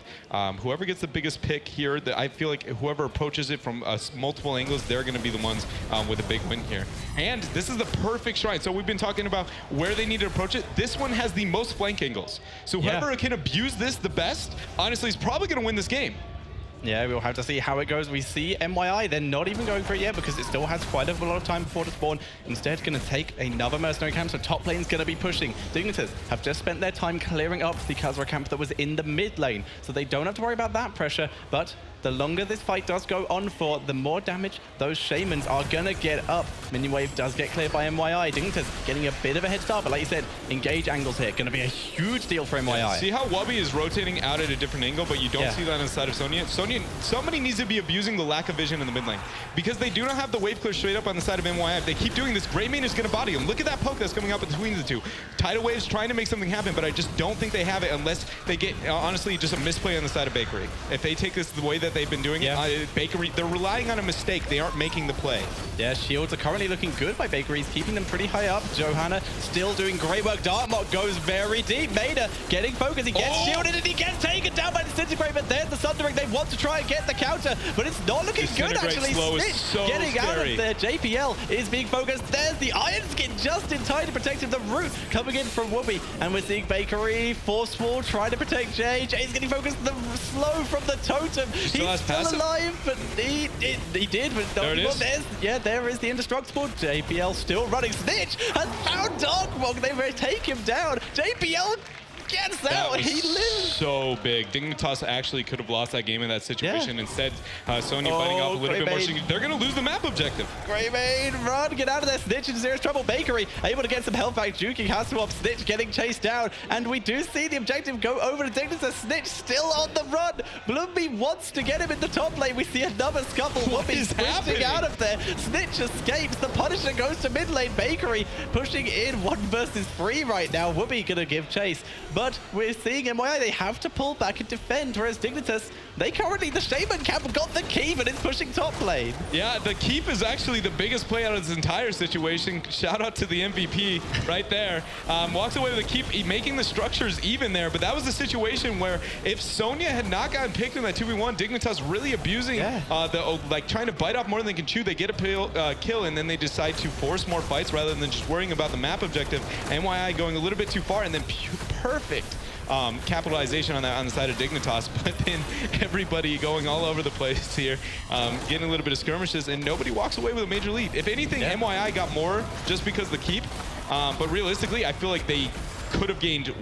whoever gets the biggest pick here, I feel like whoever approaches it from multiple angles, they're going to be the ones with a big win here. And this is the perfect shrine. So we've been talking about where they need to approach it. This one has the most flank angles. So whoever can abuse this the best, honestly, is probably going to win this game. Yeah, we'll have to see how it goes. We see mYi, they're not even going for it yet because it still has quite a lot of time before to spawn. Instead, going to take another mercenary camp, so top lane's going to be pushing. Dignitas have just spent their time clearing up the Khazra camp that was in the mid lane, so they don't have to worry about that pressure, but the longer this fight does go on for, the more damage those Shamans are going to get up. Minion wave does get cleared by mYi. Dignitas getting a bit of a head start, but like you said, engage angles here. Going to be a huge deal for mYi. Yeah, see how Wubby is rotating out at a different angle, but you don't see that on the side of Sonya? Somebody needs to be abusing the lack of vision in the mid lane because they do not have the wave clear straight up on the side of mYi. If they keep doing this, Greymane is going to body him. Look at that poke that's coming out between the two. Tidal Wave's trying to make something happen, but I just don't think they have it unless they get, honestly, just a misplay on the side of Bakery. If they take this the way that they've been doing it, Bakery, they're relying on a mistake. They aren't making the play. Yeah, shields are currently looking good by Bakeries, keeping them pretty high up. Johanna still doing great work. Dartmok goes very deep. Maida getting focused. He gets shielded and he gets taken down by Disintegrate, but there's the Sundering. They want to try and get the counter, but it's not looking good, actually. Snitch so getting scary. out of there. JPL is being focused. There's the Iron Skin just in time to protect him. The root coming in from Whoopi, and we're seeing Bakery, Force Wall, trying to protect Jay. Jay's getting focused. The slow from the totem. He's still alive, but he did, but there it is. There is the indestructible. JPL still running. Snitch has found Darkmog. They may take him down. JPL gets out. He lives. So big. Dignitas actually could have lost that game in that situation. Instead, Sonya fighting off a little bit more. They're going to lose the map objective. Greymane, run, get out of there. Snitch in serious trouble. Bakery able to get some health back. Juki has to up. Snitch getting chased down. And we do see the objective go over to Dignitas. Snitch still on the run. Bloomby wants to get him in the top lane. We see another scuffle. Whoopi sprinting out of there. Snitch escapes. The Punisher goes to mid lane. Bakery pushing in 1 versus 3 right now. Whoopi going to give chase. But we're seeing mYi, they have to pull back and defend, whereas Dignitas, the Shaman camp got the keep and it's pushing top lane. Yeah, the keep is actually the biggest play out of this entire situation. Shout out to the MVP right there. Walks away with the keep, making the structures even there, but that was the situation where if Sonya had not gotten picked in that 2v1, Dignitas really abusing trying to bite off more than they can chew. They get a kill and then they decide to force more fights rather than just worrying about the map objective. mYi going a little bit too far and then perfect capitalization on the side of Dignitas, but then everybody going all over the place here, getting a little bit of skirmishes, and nobody walks away with a major lead. If anything, mYi got more just because of the keep, but realistically, I feel like they could have gained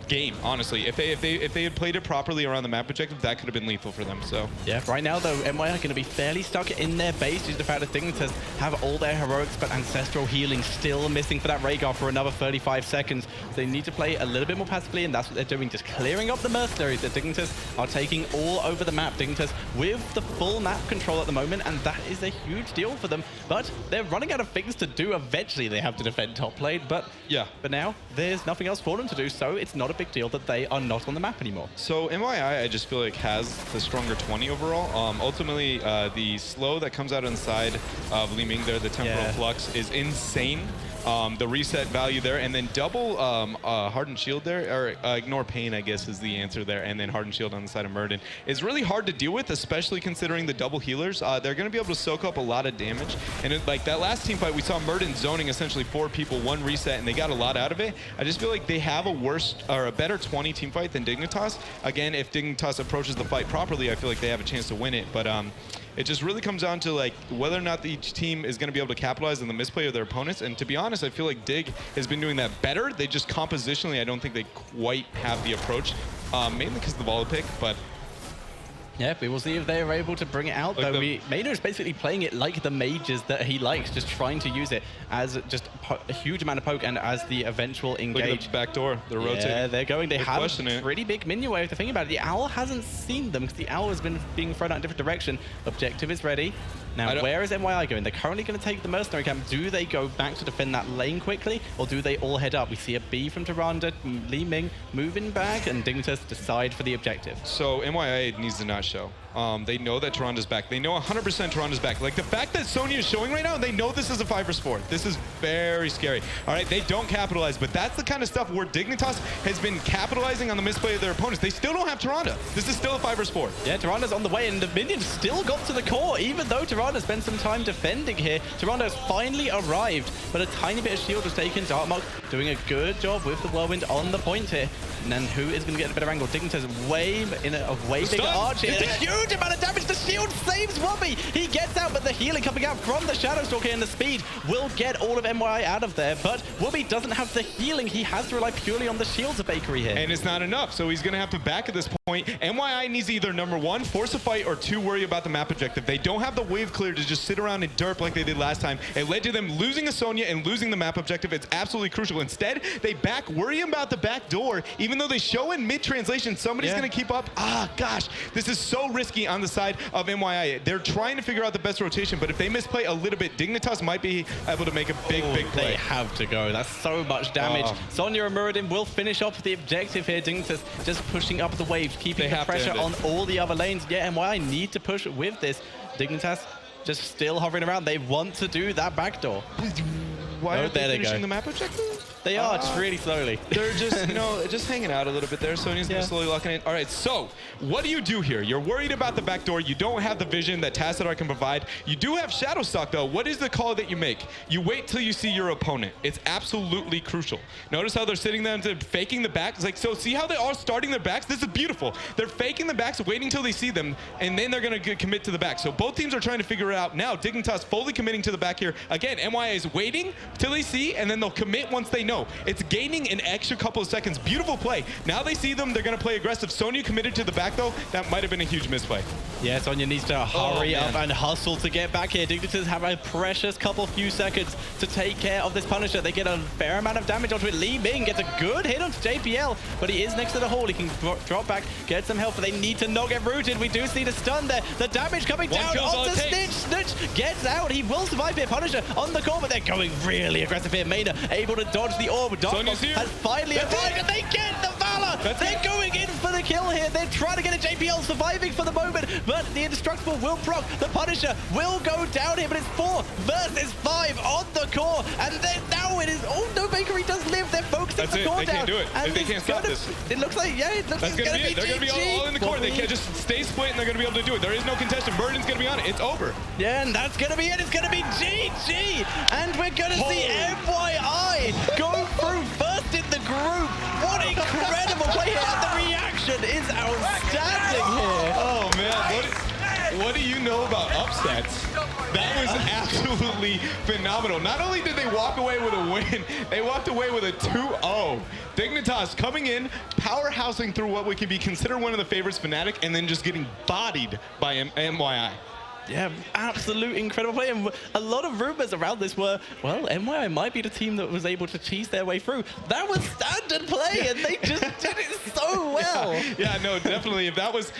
game, honestly. If they had played it properly around the map objective, that could have been lethal for them. So yeah, right now though, mYi are going to be fairly stuck in their base due to the fact that Dignitas have all their heroics, but ancestral healing still missing for that Rhaegar for another 35 seconds. So they need to play a little bit more passively, and that's what they're doing, just clearing up the mercenaries. The Dignitas are taking all over the map. Dignitas with the full map control at the moment, and that is a huge deal for them. But they're running out of things to do. Eventually they have to defend top lane, but yeah. But now there's nothing else for them to do, so it's not a big deal that they are not on the map anymore. So mYi, I just feel like has the stronger 20 overall. Ultimately, the slow that comes out inside of Li Ming there, the temporal flux, is insane. The reset value there, and then double Hardened Shield there, or Ignore Pain, I guess, is the answer there, and then Hardened Shield on the side of Murden is really hard to deal with, especially considering the double healers. They're going to be able to soak up a lot of damage, and like that last team fight, we saw Murden zoning essentially 4 people, 1 reset, and they got a lot out of it. I just feel like they have a worse or a better 20 team fight than Dignitas. Again, if Dignitas approaches the fight properly, I feel like they have a chance to win it, but it just really comes down to like whether or not each team is going to be able to capitalize on the misplay of their opponents. And to be honest, I feel like Dig has been doing that better. They just compositionally, I don't think they quite have the approach, mainly because of the volley pick, but yeah, we will see if they are able to bring it out, like though. Maynard is basically playing it like the mages that he likes, just trying to use it as just a huge amount of poke and as the eventual engage. Look at the back door. They're rotating. Yeah, they're going. They have a pretty big minion wave. The thing about it, the Owl hasn't seen them because the Owl has been being thrown out in a different direction. Objective is ready. Now, where is mYi going? They're currently going to take the mercenary camp. Do they go back to defend that lane quickly, or do they all head up? We see a B from Tyrande, Li Ming moving back, and Dignitas decide for the objective. So mYi needs to not show. They know that Tyrande's back. They know 100% Tyrande's back. Like the fact that Sonya is showing right now, they know this is a 5 vs 4. This is very scary. All right, they don't capitalize, but that's the kind of stuff where Dignitas has been capitalizing on the misplay of their opponents. They still don't have Tyrande. This is still a 5 vs 4. Yeah, Tyrande's on the way, and the minions still got to the core, even though Tyrande spent some time defending here. Tyrande has finally arrived, but a tiny bit of shield was taken. Darkmark doing a good job with the Whirlwind on the point here. And then who is going to get a better angle? Dignitas way in a way bigger arch here. A huge amount of damage. The shield saves Wubby. He gets out, but the healing coming out from the Shadow Stalker and the speed will get all of mYi out of there. But Wubby doesn't have the healing. He has to rely purely on the shields of Bakery here. And it's not enough, so he's going to have to back at this point. mYi needs to either, number 1, force a fight, or 2, worry about the map objective. They don't have the wave clear to just sit around and derp like they did last time. It led to them losing a Sonya and losing the map objective. It's absolutely crucial. Instead, they back, worry about the back door, even though they show in mid-translation somebody's going to keep up. Ah, gosh, this is so risky on the side of mYi. They're trying to figure out the best rotation, but if they misplay a little bit, Dignitas might be able to make a big play. They have to go. That's so much damage. Sonya and Muradin will finish off the objective here. Dignitas just pushing up the waves, keeping the pressure on all the other lanes. Yeah, mYi need to push with this. Dignitas just still hovering around. They want to do that backdoor. Why are they finishing the map objective? They are, just really slowly. They're just, you know, just hanging out a little bit there. Sonya's going to slowly lock it in. All right, so what do you do here? You're worried about the back door. You don't have the vision that Tassadar can provide. You do have Shadow Stalk, though. What is the call that you make? You wait till you see your opponent. It's absolutely crucial. Notice how they're sitting there and faking the backs. Like, so see how they are starting their backs? This is beautiful. They're faking the backs, waiting till they see them, and then they're going to commit to the back. So both teams are trying to figure it out now. Dignitas fully committing to the back here. Again, mYi is waiting till they see, and then they'll commit once they know. It's gaining an extra couple of seconds. Beautiful play. Now they see them. They're going to play aggressive. Sonya committed to the back, though. That might have been a huge misplay. Yeah, Sonya needs to hurry up and hustle to get back here. Dignitas have a precious few seconds to take care of this Punisher. They get a fair amount of damage onto it. Li Ming gets a good hit onto JPL, but he is next to the hole. He can drop back, get some help, but they need to not get rooted. We do see the stun there. The damage coming down onto Snitch. Snitch gets out. He will survive here. Punisher on the core, but they're going really aggressive here. Maynard able to dodge the orb. Darkmox has finally arrived, and they get the Valor. They're going in for the kill here. They're trying to get a JPL surviving for the moment, but the Indestructible will proc. The Punisher will go down here, but it's 4 versus 5 on the core, and then now it is. Oh no, Bakery does live. They're focusing the core down. They can't do it. And they can't stop this. It looks like, yeah, it looks like it's going to be They're going to be all in the core. They can't just stay split, and they're going to be able to do it. There is no contestant. Burden's going to be on it. It's over. Yeah, and that's going to be it. It's going to be GG, and we're going to see mYi go through first in the group. What incredible play here, and the reaction is outstanding here. Oh man, what do you know about upsets? That was absolutely phenomenal. Not only did they walk away with a win, they walked away with a 2-0. Dignitas coming in, powerhousing through what would be considered one of the favorites, Fnatic, and then just getting bodied by mYi. Yeah, absolute incredible play. And a lot of rumors around this were, well, mYi might be the team that was able to cheese their way through. That was standard play, and they just did it so well. Yeah, no, definitely. If that was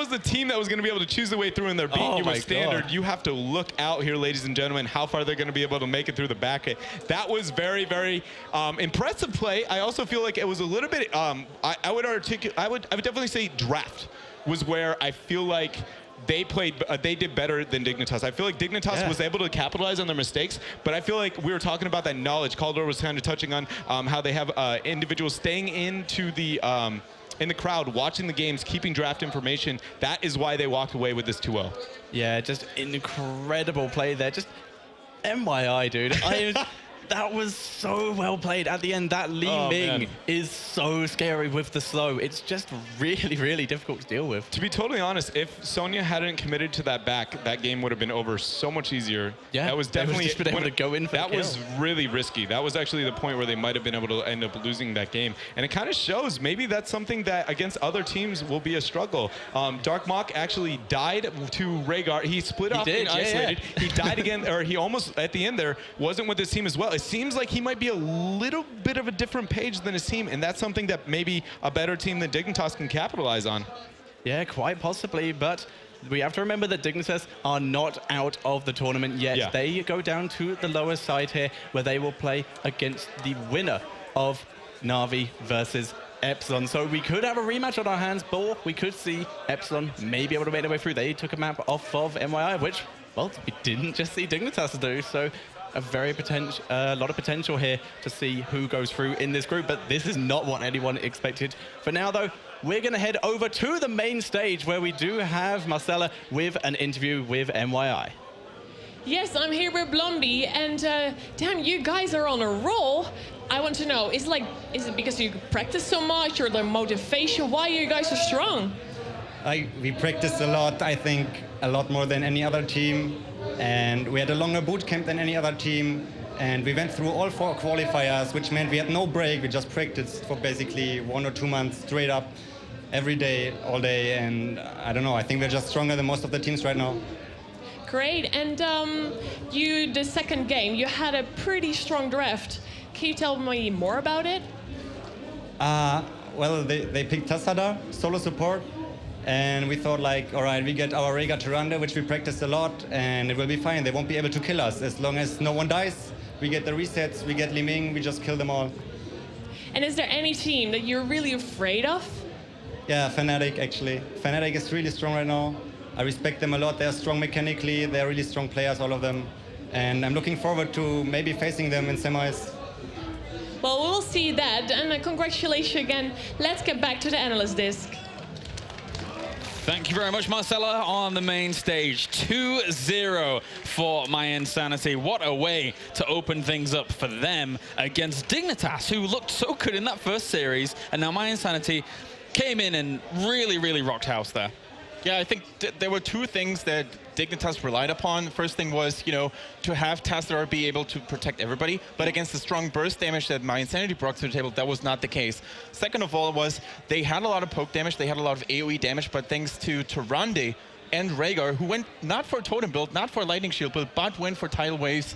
the team that was going to be able to choose the way through and they're beating you with standard, you have to look out here, ladies and gentlemen, how far they're going to be able to make it through the back. That was very, very impressive play. I also feel like it was a little bit. I would definitely say draft was where I feel like they did better than Dignitas. I feel like Dignitas was able to capitalize on their mistakes, but I feel like we were talking about that knowledge. Caldor was kind of touching on how they have individuals staying into the in the crowd, watching the games, keeping draft information. That is why they walked away with this 2-0. Yeah, just incredible play there. Just mYi, dude. That was so well played. At the end, that Li Ming is so scary with the slow. It's just really, really difficult to deal with. To be totally honest, if Sonya hadn't committed to that back, that game would have been over so much easier. Yeah, that was definitely just been able to go in for that the kill. was really risky. That was actually the point where they might have been able to end up losing that game. And it kind of shows maybe that's something that against other teams will be a struggle. Dark Mach actually died to Rhaegar. He split off and isolated. He died again, or he almost at the end there wasn't with his team as well. It seems like he might be a little bit of a different page than his team, and that's something that maybe a better team than Dignitas can capitalize on. Yeah, quite possibly, but we have to remember that Dignitas are not out of the tournament yet. Yeah. They go down to the lower side here, where they will play against the winner of Na'Vi versus Epsilon. So we could have a rematch on our hands, or we could see Epsilon maybe able to make their way through. They took a map off of mYi, which, well, we didn't just see Dignitas do, so a lot of potential here to see who goes through in this group, but this is not what anyone expected. For now, though, we're going to head over to the main stage where we do have Marcella with an interview with mYi. Yes, I'm here with Blondie, and damn, you guys are on a roll. I want to know, is it because you practice so much, or the motivation? Why are you guys so strong? We practiced a lot, I think, a lot more than any other team. And we had a longer boot camp than any other team. And we went through all 4 qualifiers, which meant we had no break. We just practiced for basically 1 or 2 months straight up, every day, all day. And I don't know, I think we're just stronger than most of the teams right now. Great, and the second game, you had a pretty strong draft. Can you tell me more about it? Well, they picked Tassada, solo support. And we thought, like, all right, we get our Rhaegar Tyrande, which we practiced a lot, and it will be fine. They won't be able to kill us. As long as no one dies, we get the resets, we get Li Ming, we just kill them all. And is there any team that you're really afraid of? Yeah, Fnatic, actually. Fnatic is really strong right now. I respect them a lot. They're strong mechanically. They're really strong players, all of them. And I'm looking forward to maybe facing them in semis. Well, we'll see that, and congratulations again. Let's get back to the analyst disc. Thank you very much, Marcella, on the main stage. 2-0 for mYi. What a way to open things up for them against Dignitas, who looked so good in that first series. And now mYi came in and really, really rocked house there. Yeah, I think there were 2 things that Dignitas relied upon. The first thing was, to have Tassadar be able to protect everybody, but against the strong burst damage that mYi brought to the table, that was not the case. Second of all was, they had a lot of poke damage, they had a lot of AoE damage, but thanks to Tyrande and Rhaegar, who went not for Totem build, not for Lightning Shield build, but went for Tidal Waves.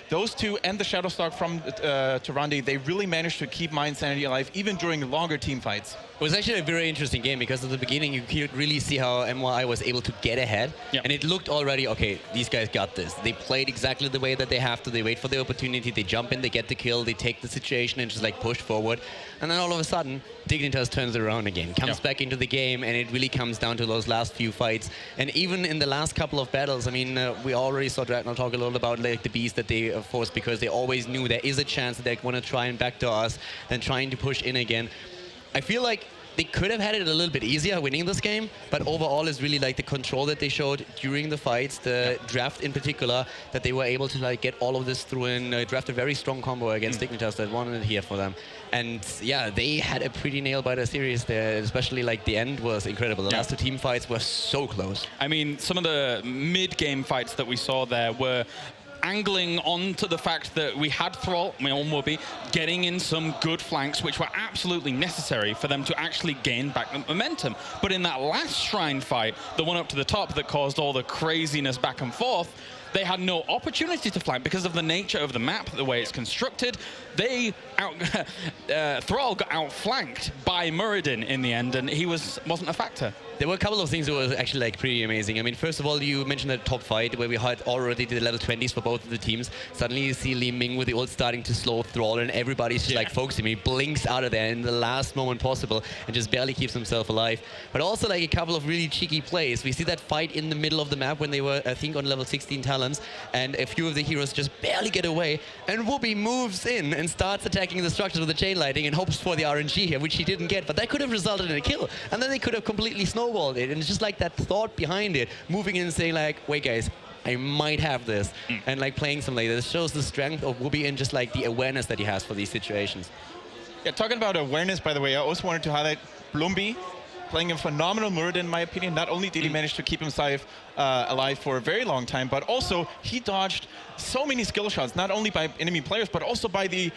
Those 2 and the Shadow Stalk from Tyrande, they really managed to keep mYi alive, even during longer team fights. It was actually a very interesting game because at the beginning you could really see how mYi was able to get ahead. Yep. And it looked already, okay, these guys got this. They played exactly the way that they have to. They wait for the opportunity, they jump in, they get the kill, they take the situation and just like push forward. And then all of a sudden, Dignitas turns it around again, comes back into the game, and it really comes down to those last few fights. And even in the last couple of battles, I mean, we already saw Dreadnought talk a little about like the beast that they forced, because they always knew there is a chance that they want to try and backdoor us, then trying to push in again. I feel like they could have had it a little bit easier winning this game, but overall is really like the control that they showed during the fights, the draft in particular, that they were able to like get all of this through and draft a very strong combo against Dignitas that won it here for them. And yeah, they had a pretty nail-biter series there, especially like the end was incredible. The last two team fights were so close. I mean, some of the mid-game fights that we saw there were angling on to the fact that we had Thrall, on Wubby, getting in some good flanks, which were absolutely necessary for them to actually gain back the momentum. But in that last Shrine fight, the one up to the top that caused all the craziness back and forth, they had no opportunity to flank because of the nature of the map, the way it's constructed. They Thrall got outflanked by Muradin in the end, and he wasn't a factor. There were a couple of things that was actually like pretty amazing. I mean, first of all, you mentioned the top fight where we had already the level 20s for both of the teams. Suddenly you see Li Ming with the ult starting to slow Thrall, and everybody's just like focusing. He blinks out of there in the last moment possible and just barely keeps himself alive. But also like a couple of really cheeky plays. We see that fight in the middle of the map when they were, I think, on level 16 talents, and a few of the heroes just barely get away, and Wubby moves in and starts attacking the structures with the chain lighting and hopes for the RNG here, which he didn't get, but that could have resulted in a kill. And then they could have completely snowballed it, and it's just like that thought behind it, moving in and saying like, wait guys, I might have this, and like playing some like this shows the strength of Wubby and just like the awareness that he has for these situations. Yeah, talking about awareness, by the way, I also wanted to highlight Blumby playing a phenomenal Muradin, in my opinion. Not only did he manage to keep himself alive for a very long time, but also he dodged so many skill shots, not only by enemy players, but also by the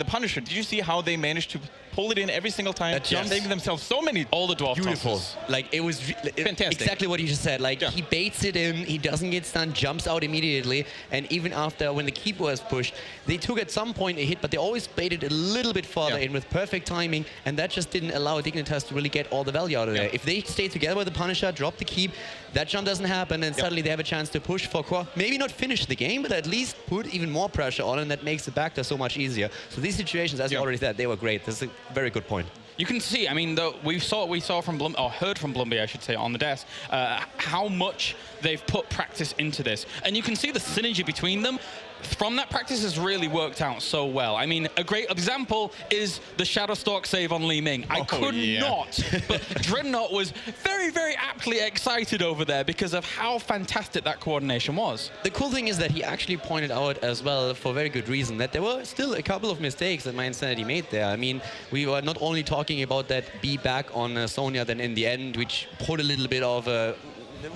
Punisher. Did you see how they managed to pull it in every single time? Making themselves so many all the dwarf beautiful tosses. Like it was fantastic. Exactly what you just said. Like he baits it in, he doesn't get stunned, jumps out immediately, and even after when the keep was pushed, they took at some point a hit, but they always baited a little bit farther in with perfect timing, and that just didn't allow Dignitas to really get all the value out of there. If they stay together with the Punisher, drop the keep, that jump doesn't happen, and suddenly they have a chance to push for core. Maybe not finish the game, but at least put even more pressure on, and that makes the back so much easier. So these situations, as you already said, they were great. This is a very good point. You can see, I mean, we saw from Blum, or heard from Blumby, I should say, on the desk, how much they've put practice into this. And you can see the synergy between them. From that practice has really worked out so well. I mean, a great example is the Shadowstalk save on Li Ming. I could not, but Dreadnought was very, very aptly excited over there because of how fantastic that coordination was. The cool thing is that he actually pointed out as well, for very good reason, that there were still a couple of mistakes that mYi made there. I mean, we were not only talking about that B back on Sonya then in the end, which put a little bit of a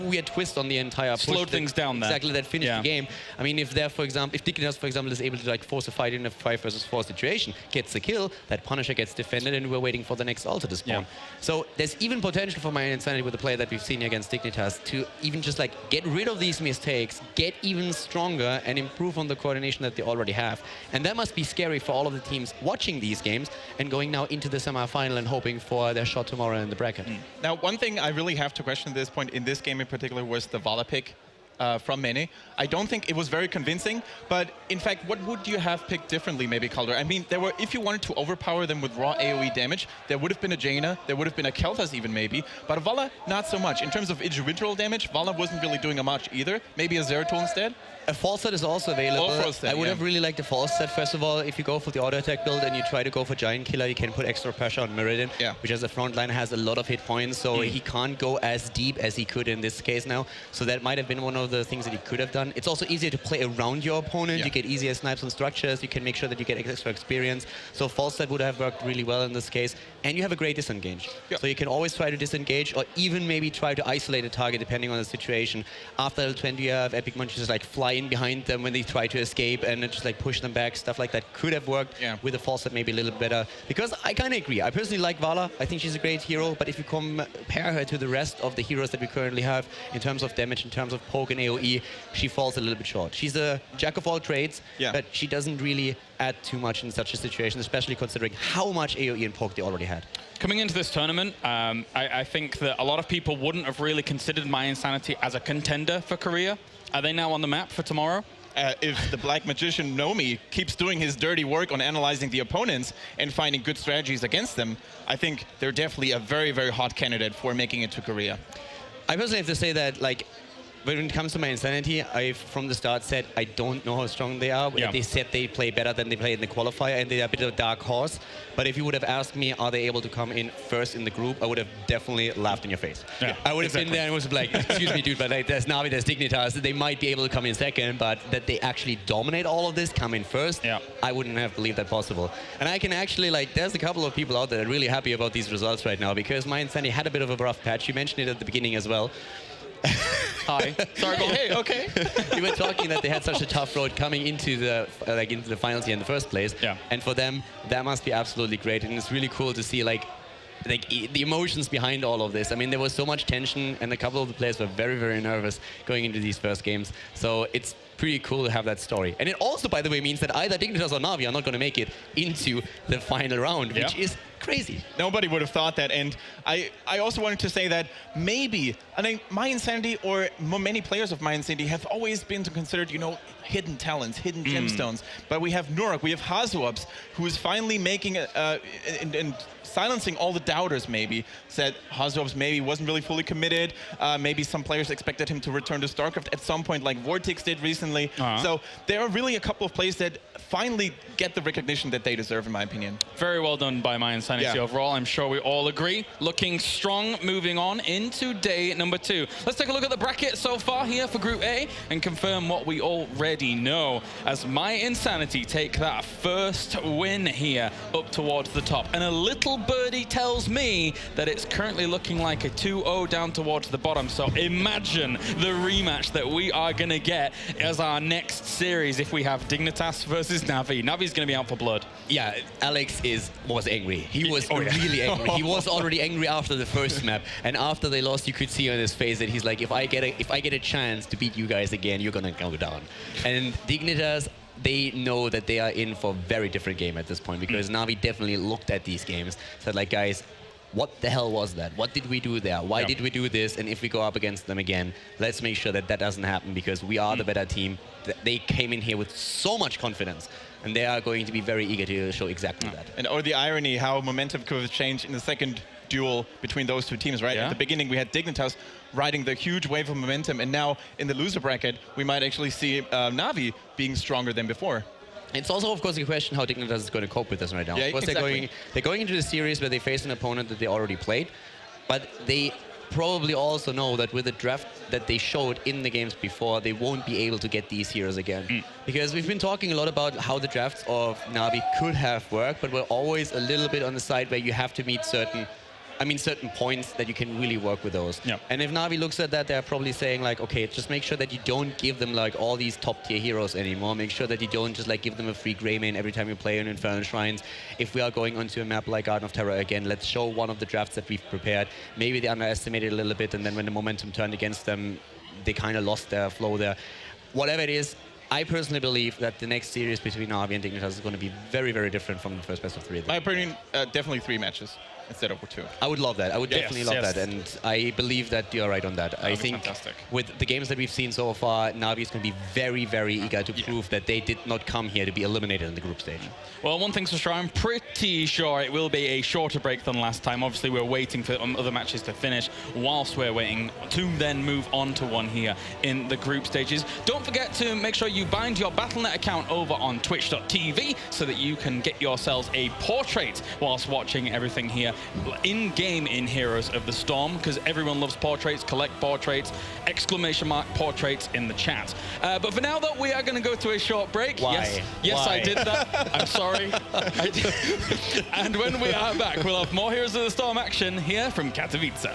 weird twist on the entire push. Slowed things down there. Exactly, that finished the game. I mean, if there, for example, if Dignitas, for example, is able to like force a fight in a 5 versus 4 situation, gets the kill, that Punisher gets defended, and we're waiting for the next ulti to spawn. So there's even potential for mYi with the play that we've seen against Dignitas to even just like get rid of these mistakes, get even stronger, and improve on the coordination that they already have. And that must be scary for all of the teams watching these games and going now into the semi-final and hoping for their shot tomorrow in the bracket. Now, one thing I really have to question at this point in this game in particular was the Vala pick from Mene. I don't think it was very convincing, but in fact, what would you have picked differently, maybe, Calder? I mean, there were, if you wanted to overpower them with raw AoE damage, there would have been a Jaina, there would have been a Kel'Thas even maybe, but a Vala, not so much. In terms of individual damage, Vala wasn't really doing much either. Maybe a Zeratul instead? A false set is also available. I would have really liked a false set. First of all, if you go for the auto attack build and you try to go for Giant Killer, you can put extra pressure on Muradin, which as a frontline has a lot of hit points, so he can't go as deep as he could in this case now. So that might have been one of the things that he could have done. It's also easier to play around your opponent. You get easier snipes on structures. You can make sure that you get extra experience. So false set would have worked really well in this case. And you have a great disengage. So you can always try to disengage or even maybe try to isolate a target depending on the situation. After L20, you have Epic Munch just like fly in behind them when they try to escape and just like push them back. Stuff like that could have worked with a false set maybe a little better. Because I kind of agree. I personally like Vala. I think she's a great hero. But if you compare her to the rest of the heroes that we currently have in terms of damage, in terms of poke and AoE, she falls a little bit short. She's a jack of all trades, but she doesn't really add too much in such a situation, especially considering how much AoE and poke they already had. Coming into this tournament, I think that a lot of people wouldn't have really considered mYi as a contender for Korea. Are they now on the map for tomorrow? If the Black Magician Nomi keeps doing his dirty work on analyzing the opponents and finding good strategies against them, I think they're definitely a very, very hot candidate for making it to Korea. I personally have to say that, like, when it comes to my Insanity, I've from the start said I don't know how strong they are. Yeah. They said they play better than they played in the qualifier, and they are a bit of a dark horse. But if you would have asked me, are they able to come in first in the group, I would have definitely laughed in your face. Yeah, I would have been there and was like, excuse me, dude, but like, there's Navi, there's Dignitas, they might be able to come in second, but that they actually dominate all of this, come in first, Yeah. I wouldn't have believed that possible. And I can actually, like, there's a couple of people out there that are really happy about these results right now, because my Insanity had a bit of a rough patch. You mentioned it at the beginning as well. Hi. Sorry, go on. Hey, okay. We were talking that they had such a tough road coming into the into the finals here in the first place. Yeah. And for them, that must be absolutely great. And it's really cool to see like the emotions behind all of this. I mean, there was so much tension, and a couple of the players were very, very nervous going into these first games. So it's pretty cool to have that story. And it also, by the way, means that either Dignitas or Navi are not going to make it into the final round, which is crazy. Nobody would have thought that. And I also wanted to say that maybe, I think mYi or many players of mYi have always been considered, you know, hidden talents, hidden gemstones. But we have Nurak, we have HotS, who is finally making and silencing all the doubters maybe. Said HotS maybe wasn't really fully committed. Maybe some players expected him to return to StarCraft at some point, like Vortex did recently. So there are really a couple of players that finally get the recognition that they deserve, in my opinion. Very well done by mYi overall. I'm sure we all agree. Looking strong, moving on into day number 2. Let's take a look at the bracket so far here for Group A and confirm what we already know, as mYi take that first win here up towards the top. And a little birdie tells me that it's currently looking like a 2-0 down towards the bottom. So imagine the rematch that we are going to get as our next series if we have Dignitas versus Navi. Navi's going to be out for blood. Yeah, Alex was angry. He was really angry. He was already angry after the first map, and after they lost, you could see on his face that he's like, if I get a chance to beat you guys again, you're gonna go down. And Dignitas, they know that they are in for a very different game at this point, because Navi definitely looked at these games, said like, guys, what the hell was that? What did we do there? Why did we do this? And if we go up against them again, let's make sure that that doesn't happen, because we are the better team. They came in here with so much confidence, and they are going to be very eager to show exactly that. And or the irony how momentum could have changed in the second duel between those two teams, right? At the beginning, we had Dignitas riding the huge wave of momentum, and now in the loser bracket, we might actually see Navi being stronger than before. It's also, of course, a question how Dignitas is going to cope with this right now. Yeah, of course, exactly. they're going into the series where they face an opponent that they already played, but they probably also know that with the draft that they showed in the games before, they won't be able to get these heroes again. Because we've been talking a lot about how the drafts of Navi could have worked, but we're always a little bit on the side where you have to meet certain points that you can really work with those. And if Navi looks at that, they're probably saying like, okay, just make sure that you don't give them like all these top tier heroes anymore. Make sure that you don't just like give them a free Greymane every time you play an Infernal Shrines. If we are going onto a map like Garden of Terror again, let's show one of the drafts that we've prepared. Maybe they underestimated a little bit, and then when the momentum turned against them, they kind of lost their flow there. Whatever it is, I personally believe that the next series between Navi and Dignitas is going to be very, very different from the first best of 3. My opinion, definitely 3 matches instead of 2. I would love that. I would definitely love that, and I believe that you're right on that. I think with the games that we've seen so far, Navi is going to be very, very eager to prove that they did not come here to be eliminated in the group stage. Well, one thing's for sure, I'm pretty sure it will be a shorter break than last time. Obviously, we're waiting for other matches to finish whilst we're waiting to then move on to one here in the group stages. Don't forget to make sure you bind your Battle.net account over on twitch.tv so that you can get yourselves a portrait whilst watching everything here in-game in Heroes of the Storm, because everyone loves portraits. Collect portraits, exclamation mark portraits in the chat. But for now, though, we are going to go to a short break. Why? Yes, Why? I did that. I'm sorry. I did. And when we are back, we'll have more Heroes of the Storm action here from Katowice.